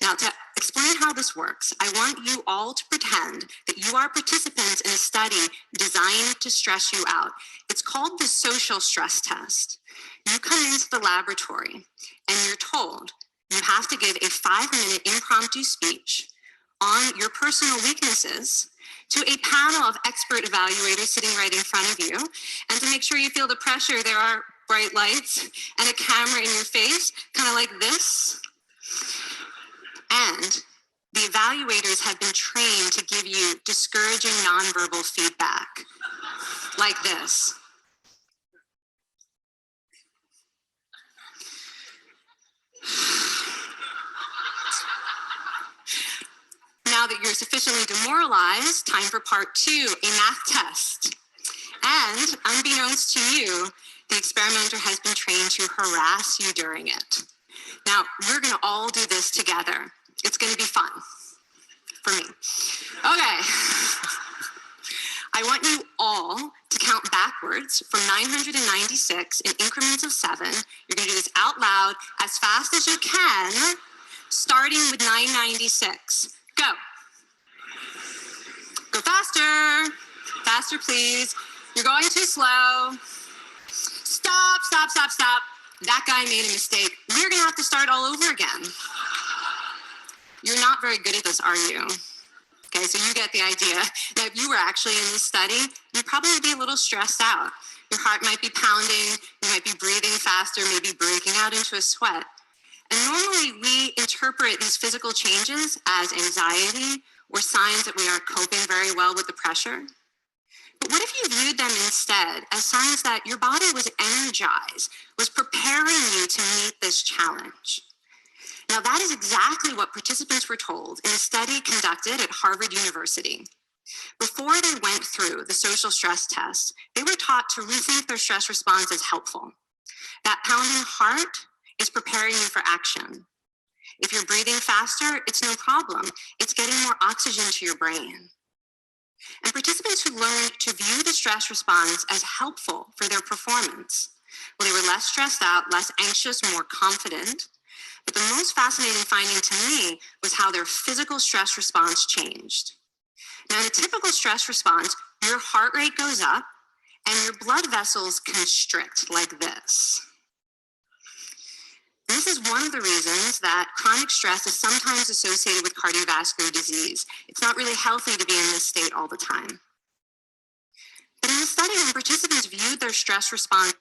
Now, to explain how this works. I want you all to pretend that you are participants in a study designed to stress you out. It's called the social stress test. You come into the laboratory and you're told you have to give a 5-minute impromptu speech on your personal weaknesses to a panel of expert evaluators sitting right in front of you. And to make sure you feel the pressure, there are bright lights and a camera in your face, kind of like this. And the evaluators have been trained to give you discouraging nonverbal feedback, like this. Now that you're sufficiently demoralized, time for part 2, a math test. And unbeknownst to you, the experimenter has been trained to harass you during it. Now, we're gonna all do this together. It's gonna be fun for me. Okay. I want you all to count backwards from 996 in increments of 7. You're gonna do this out loud as fast as you can, starting with 996. Go. Go faster. Faster, please. You're going too slow. Stop, stop, stop, stop. That guy made a mistake. We're gonna have to start all over again. You're not very good at this, are you? Okay, so you get the idea. Now, if you were actually in this study, you'd probably be a little stressed out. Your heart might be pounding, you might be breathing faster, maybe breaking out into a sweat. And normally we interpret these physical changes as anxiety or signs that we aren't coping very well with the pressure. But what if you viewed them instead as signs that your body was energized, was preparing you to meet this challenge? Now, that is exactly what participants were told in a study conducted at Harvard University. Before they went through the social stress test, they were taught to rethink their stress response as helpful. That pounding heart is preparing you for action. If you're breathing faster, it's no problem. It's getting more oxygen to your brain. And participants who learned to view the stress response as helpful for their performance, well, they were less stressed out, less anxious, more confident. But the most fascinating finding to me was how their physical stress response changed. Now, in a typical stress response, your heart rate goes up and your blood vessels constrict like this. This is one of the reasons that chronic stress is sometimes associated with cardiovascular disease. It's not really healthy to be in this state all the time. But in the study, when participants viewed their stress response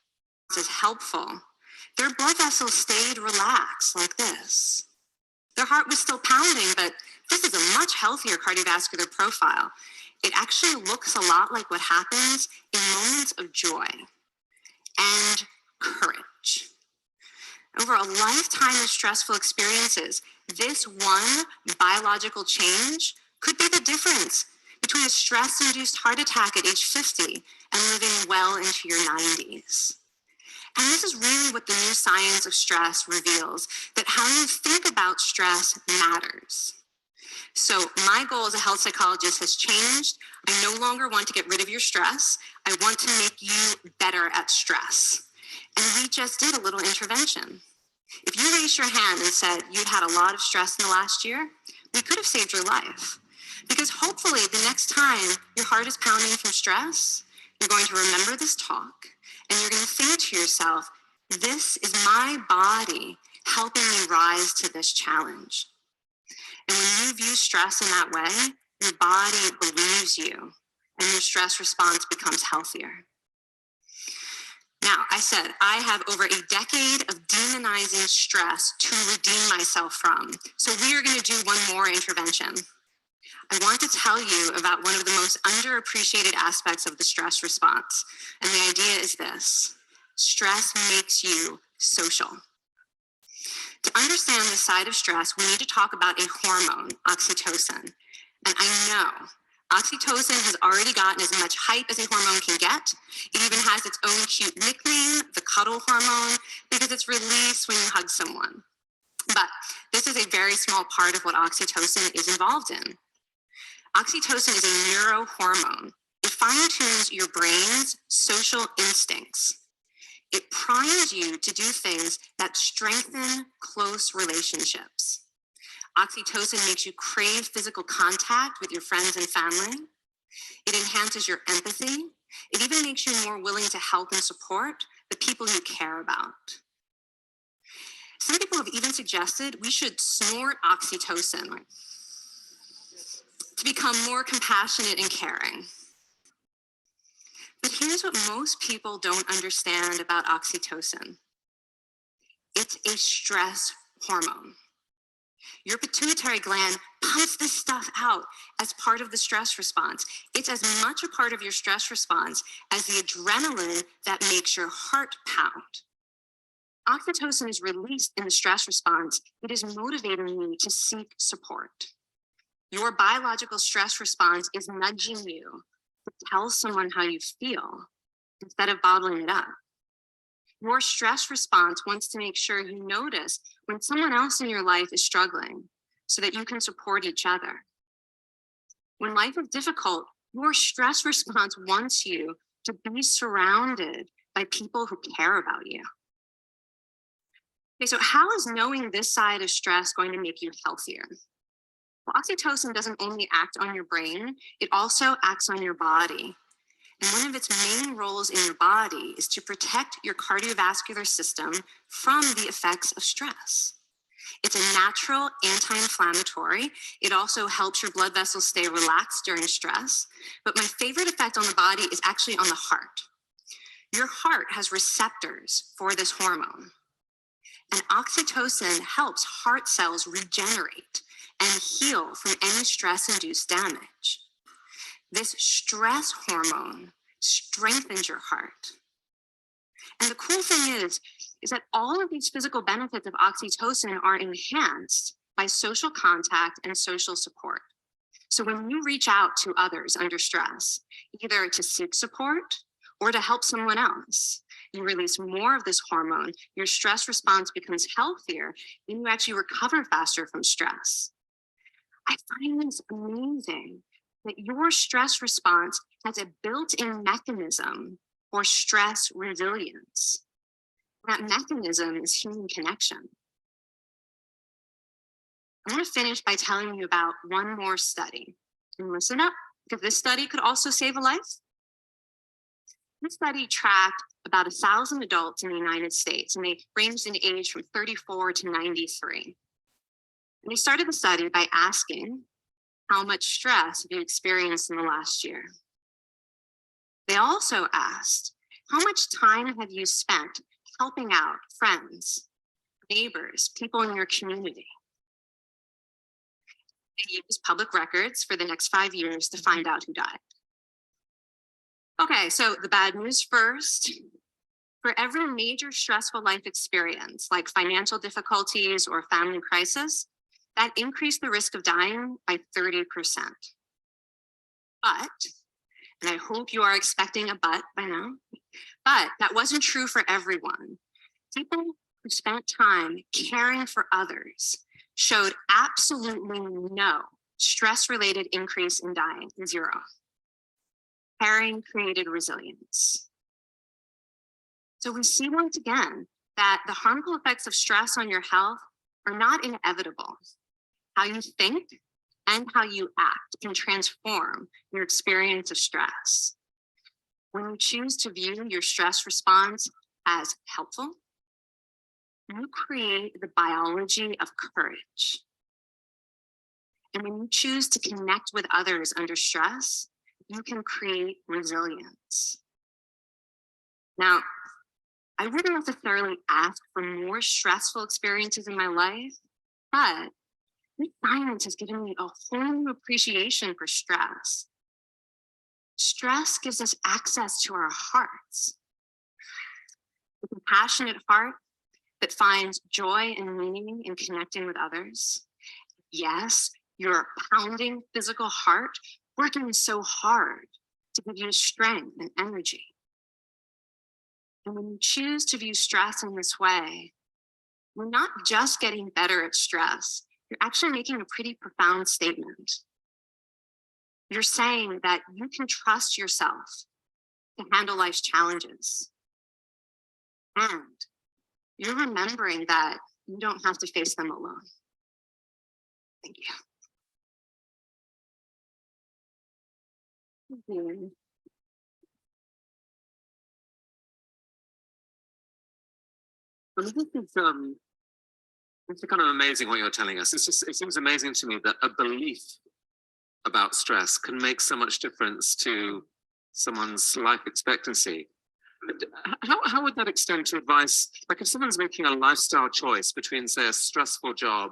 as helpful, their blood vessels stayed relaxed like this. Their heart was still pounding, but this is a much healthier cardiovascular profile. It actually looks a lot like what happens in moments of joy and courage. Over a lifetime of stressful experiences, this one biological change could be the difference between a stress-induced heart attack at age 50 and living well into your 90s. And this is really what the new science of stress reveals, that how you think about stress matters. So my goal as a health psychologist has changed. I no longer want to get rid of your stress. I want to make you better at stress. And we just did a little intervention. If you raised your hand and said you'd had a lot of stress in the last year, we could have saved your life. Because hopefully the next time your heart is pounding from stress, you're going to remember this talk and you're going to think to yourself, this is my body helping me rise to this challenge. And when you view stress in that way, your body believes you and your stress response becomes healthier. Now, I said I have over a decade of demonizing stress to redeem myself from. So we are going to do one more intervention. I want to tell you about one of the most underappreciated aspects of the stress response. And the idea is this: stress makes you social. To understand the side of stress, we need to talk about a hormone, oxytocin. And I know oxytocin has already gotten as much hype as a hormone can get. It even has its own cute nickname, the cuddle hormone, because it's released when you hug someone. But this is a very small part of what oxytocin is involved in. Oxytocin is a neurohormone. It fine-tunes your brain's social instincts. It primes you to do things that strengthen close relationships. Oxytocin makes you crave physical contact with your friends and family. It enhances your empathy. It even makes you more willing to help and support the people you care about. Some people have even suggested we should snort oxytocin to become more compassionate and caring. But here's what most people don't understand about oxytocin. It's a stress hormone. Your pituitary gland pumps this stuff out as part of the stress response. It's as much a part of your stress response as the adrenaline that makes your heart pound. Oxytocin is released in the stress response. It is motivating you to seek support. Your biological stress response is nudging you to tell someone how you feel instead of bottling it up. Your stress response wants to make sure you notice when someone else in your life is struggling so that you can support each other. When life is difficult, your stress response wants you to be surrounded by people who care about you. Okay, so how is knowing this side of stress going to make you healthier? Well, oxytocin doesn't only act on your brain, it also acts on your body. And one of its main roles in your body is to protect your cardiovascular system from the effects of stress. It's a natural anti-inflammatory. It also helps your blood vessels stay relaxed during stress. But my favorite effect on the body is actually on the heart. Your heart has receptors for this hormone. And oxytocin helps heart cells regenerate and heal from any stress-induced damage. This stress hormone strengthens your heart. And the cool thing is that all of these physical benefits of oxytocin are enhanced by social contact and social support. So when you reach out to others under stress, either to seek support or to help someone else, you release more of this hormone, your stress response becomes healthier, and you actually recover faster from stress. I find this amazing that your stress response has a built-in mechanism for stress resilience. That mechanism is human connection. I want to finish by telling you about one more study. And listen up, because this study could also save a life. This study tracked about 1,000 adults in the United States, and they ranged in age from 34 to 93. And they started the study by asking, how much stress have you experienced in the last year? They also asked, how much time have you spent helping out friends, neighbors, people in your community? They used public records for the next 5 years to find out who died. Okay, so the bad news first. For every major stressful life experience, like financial difficulties or family crisis, that increased the risk of dying by 30%. But, and I hope you are expecting a but by now, but that wasn't true for everyone. People who spent time caring for others showed absolutely no stress-related increase in dying, 0. Caring created resilience. So we see once again that the harmful effects of stress on your health are not inevitable. How you think and how you act can transform your experience of stress. When you choose to view your stress response as helpful, you create the biology of courage. And when you choose to connect with others under stress, you can create resilience. Now, I wouldn't necessarily ask for more stressful experiences in my life, but this science has given me a whole new appreciation for stress. Stress gives us access to our hearts. A compassionate heart that finds joy and meaning in connecting with others. Yes, your pounding physical heart working so hard to give you strength and energy. And when you choose to view stress in this way, you're not just getting better at stress, you're actually making a pretty profound statement. You're saying that you can trust yourself to handle life's challenges. And you're remembering that you don't have to face them alone. Thank you. Well, it's kind of amazing what you're telling us. It seems amazing to me that a belief about stress can make so much difference to someone's life expectancy. How would that extend to advice? Like if someone's making a lifestyle choice between, say, a stressful job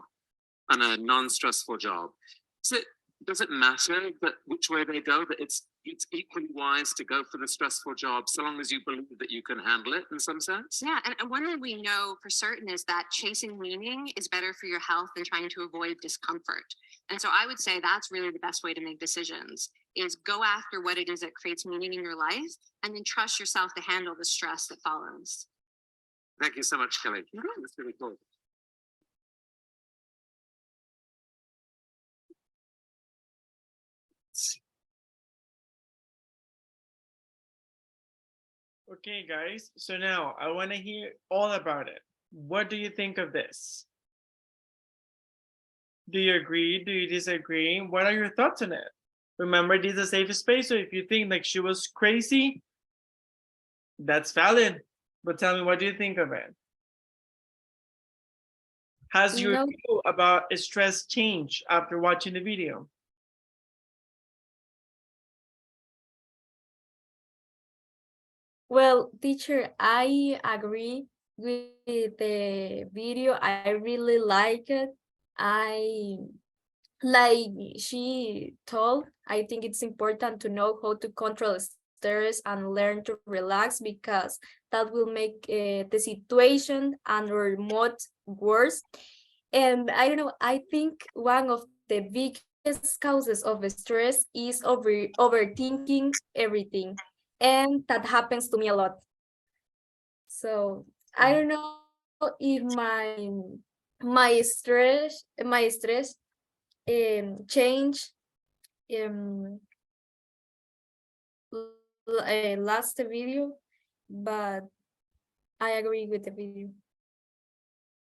and a non-stressful job, does it matter that which way they go, that it's equally wise to go for the stressful job so long as you believe that you can handle it in some sense? Yeah, and one thing we know for certain is that chasing meaning is better for your health than trying to avoid discomfort. And so I would say that's really the best way to make decisions, is go after what it is that creates meaning in your life and then trust yourself to handle the stress that follows. Thank you so much, Kelly. That's really cool. Okay, guys, so now I want to hear all about it. What do you think of this? Do you agree? Do you disagree? What are your thoughts on it? Remember, this is a safe space, so if you think like she was crazy, that's valid. But tell me, what do you think of it? Has your No. view about stress changed after watching the video? Well, teacher, I agree with the video. I really like it. I like she told, I think it's important to know how to control stress and learn to relax, because that will make the situation and or mood worse. And I don't know, I think one of the biggest causes of stress is overthinking everything. And that happens to me a lot. So I don't know if my stress change last video, but I agree with the video.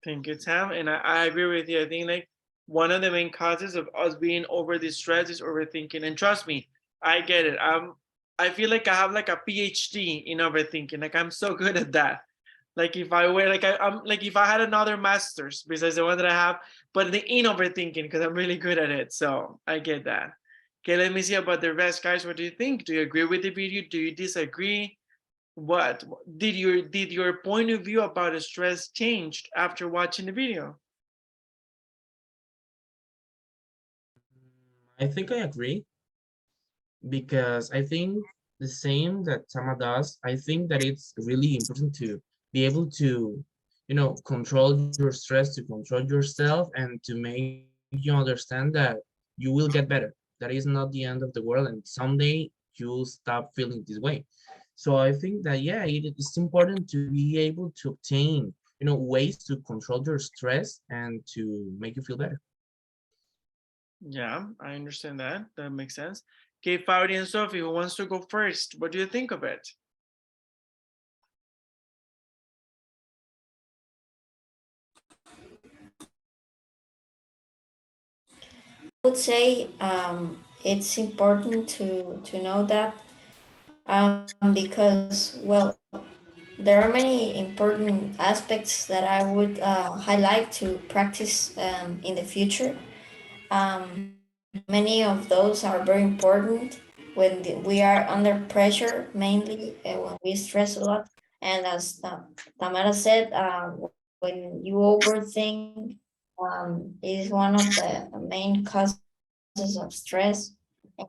Thank you, Tam. And I agree with you. I think like one of the main causes of us being over distressed is overthinking. And trust me, I get it. I feel like I have like a PhD in overthinking. Like I'm so good at that. Like if I were like I'm like if I had another master's besides the one that I have, but in overthinking, because I'm really good at it. So I get that. Okay, let me see about the rest, guys. What do you think? Do you agree with the video? Do you disagree? What did your point of view about stress changed after watching the video? I think I agree, because I think the same that Tama does. I think that it's really important to be able to, control your stress, to control yourself, and to make you understand that you will get better. That is not the end of the world, and someday you'll stop feeling this way. So I think that, yeah, it's important to be able to obtain, ways to control your stress and to make you feel better. Yeah, I understand that. That makes sense. Okay, Faudi and Sophie, who wants to go first? What do you think of it? I would say it's important to know that because, well, there are many important aspects that I would highlight to practice in the future. Many of those are very important when we are under pressure, mainly when we stress a lot. And as Tamara said, when you overthink, is one of the main causes of stress. And,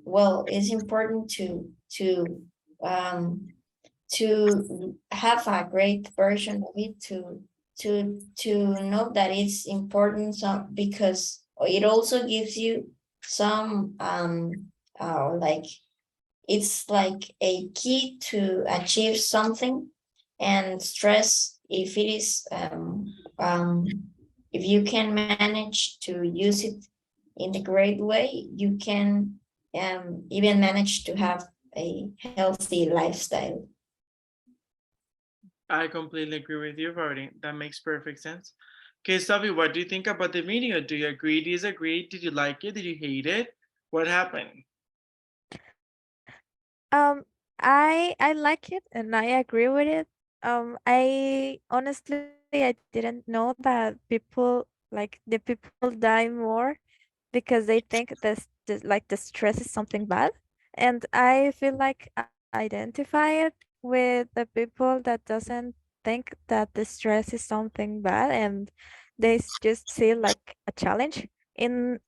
well, it's important um, to have a great version of it, to know that it's important, because it also gives you some like, it's like a key to achieve something. And stress, if it is if you can manage to use it in a great way, you can even manage to have a healthy lifestyle. I completely agree with you, Faudi. That makes perfect sense. Okay, Sophie, what do you think about the video? Do you agree, disagree? Did you like it? Did you hate it? What happened? I like it and I agree with it. I honestly I didn't know that people like the people die more because they think this like the stress is something bad, and I feel like I identify it with the people that doesn't think that the stress is something bad, and they just see like a challenge. In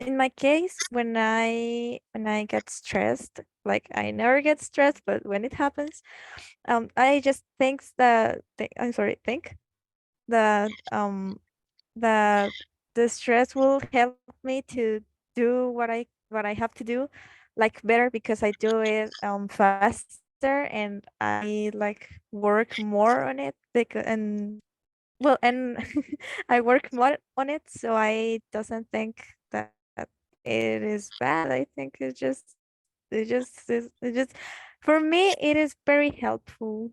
my case, when I get stressed, like I never get stressed, but when it happens, I just I'm sorry, think that that the stress will help me to do what I have to do like better because I do it faster and I like work more on it because and well and I work more on it so I doesn't think that it is bad. I think it just for me it is very helpful.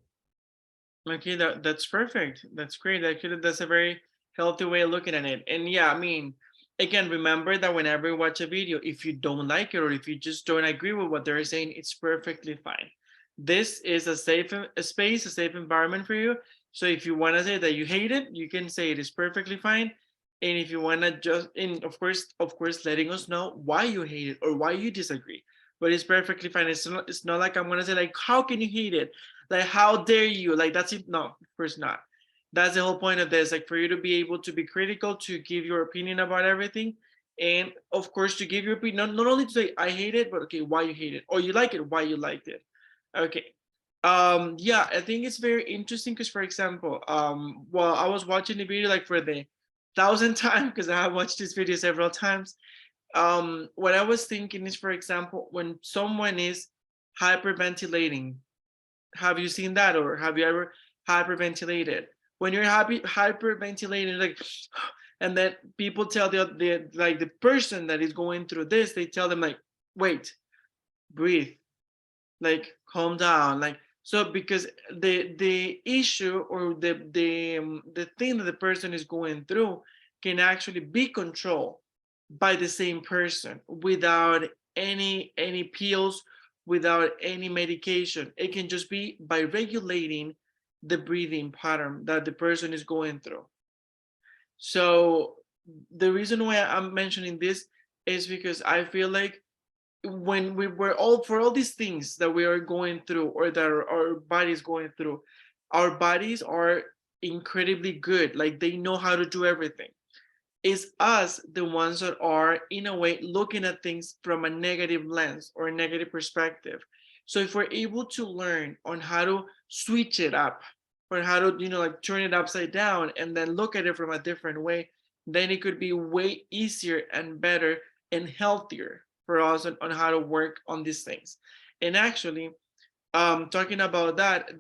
Okay, that's perfect. That's great. Actually, that's a very healthy way of looking at it. And yeah, I mean, again, remember that whenever you watch a video, if you don't like it or if you just don't agree with what they're saying, it's perfectly fine. This is a safe a space, a safe environment for you. So if you want to say that you hate it, you can say it is perfectly fine. And if you want to just, and of course, letting us know why you hate it or why you disagree. But it's perfectly fine. It's not like I'm gonna say like, how can you hate it? Like, how dare you? Like, that's it. No, of course not. That's the whole point of this. Like, for you to be able to be critical, to give your opinion about everything, and of course, to give your opinion, not only to say I hate it, but okay, why you hate it, or you like it, why you liked it. Okay. Yeah, I think it's very interesting because, for example, well, I was watching the video like for the thousandth time because I have watched this video several times. What I was thinking is, for example, when someone is hyperventilating, have you seen that, or have you ever hyperventilated? When you're happy hyperventilating, like, and then people tell the like the person that is going through this, they tell them like, wait, breathe, like calm down, like, so because the issue or the thing that the person is going through can actually be controlled by the same person without any pills, without any medication. It can just be by regulating the breathing pattern that the person is going through. So the reason why I'm mentioning this is because I feel like when we were all for all these things that we are going through or that our bodies going through, our bodies are incredibly good, like they know how to do everything. It's us the ones that are in a way looking at things from a negative lens or a negative perspective. So if we're able to learn on how to switch it up or how to, like turn it upside down and then look at it from a different way, then it could be way easier and better and healthier for us on how to work on these things. And actually, talking about that,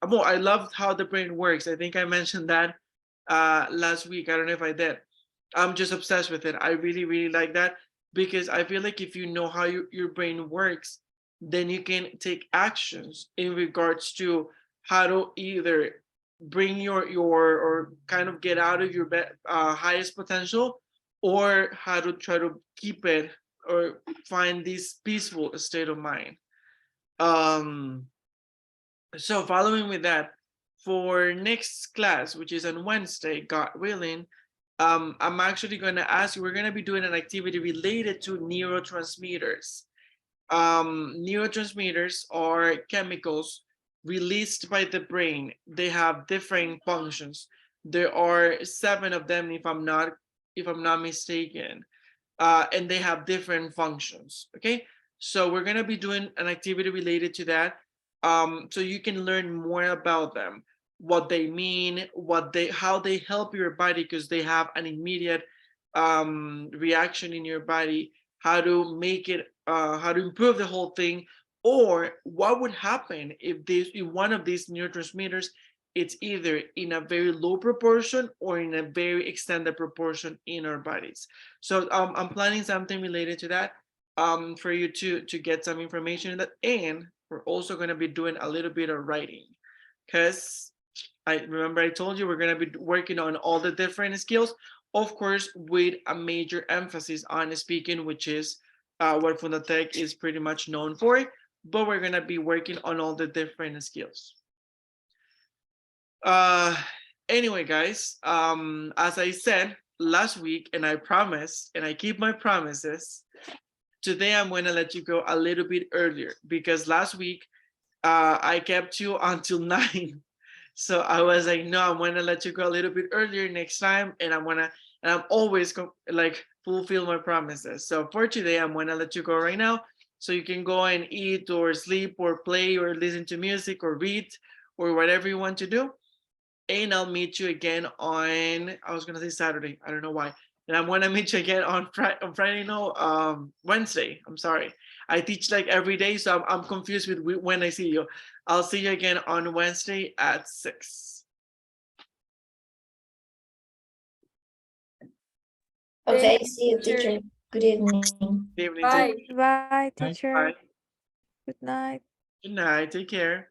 well, I love how the brain works. I think I mentioned that last week. I don't know if I did. I'm just obsessed with it. I really, really like that because I feel like if you know how your brain works, then you can take actions in regards to how to either bring your or kind of get out of your highest potential, or how to try to keep it or find this peaceful state of mind. Um, so following with that, for next class, which is on Wednesday, God willing, I'm actually going to ask you, we're going to be doing an activity related to neurotransmitters. Neurotransmitters are chemicals released by the brain. They have different functions. There are 7 of them, if I'm not mistaken, and they have different functions. Okay, so we're gonna be doing an activity related to that, so you can learn more about them, what they mean, how they help your body because they have an immediate reaction in your body, how to make it, how to improve the whole thing, or what would happen if one of these neurotransmitters it's either in a very low proportion or in a very extended proportion in our bodies. So I'm planning something related to that, for you to get some information in that, and we're also going to be doing a little bit of writing, because I remember I told you we're going to be working on all the different skills, of course, with a major emphasis on speaking, which is what FundaTEC is pretty much known for, but we're going to be working on all the different skills. Anyway, guys, as I said last week, and I promised, and I keep my promises, today I'm going to let you go a little bit earlier because last week I kept you until 9. So I was like, no, I'm gonna let you go a little bit earlier next time, and I'm always like fulfill my promises. So for today, I'm gonna let you go right now, so you can go and eat or sleep or play or listen to music or read or whatever you want to do. And I'll meet you again on, I was gonna say Saturday, I don't know why. And I'm gonna meet you again on Friday, no, Wednesday. I'm sorry. I teach like every day, so I'm confused with when I see you. I'll see you again on Wednesday at 6. Okay, Thank you, see you, teacher. Good evening. Good evening. Bye. Bye, Bye. teacher. Bye. Good night. Good night. Take care.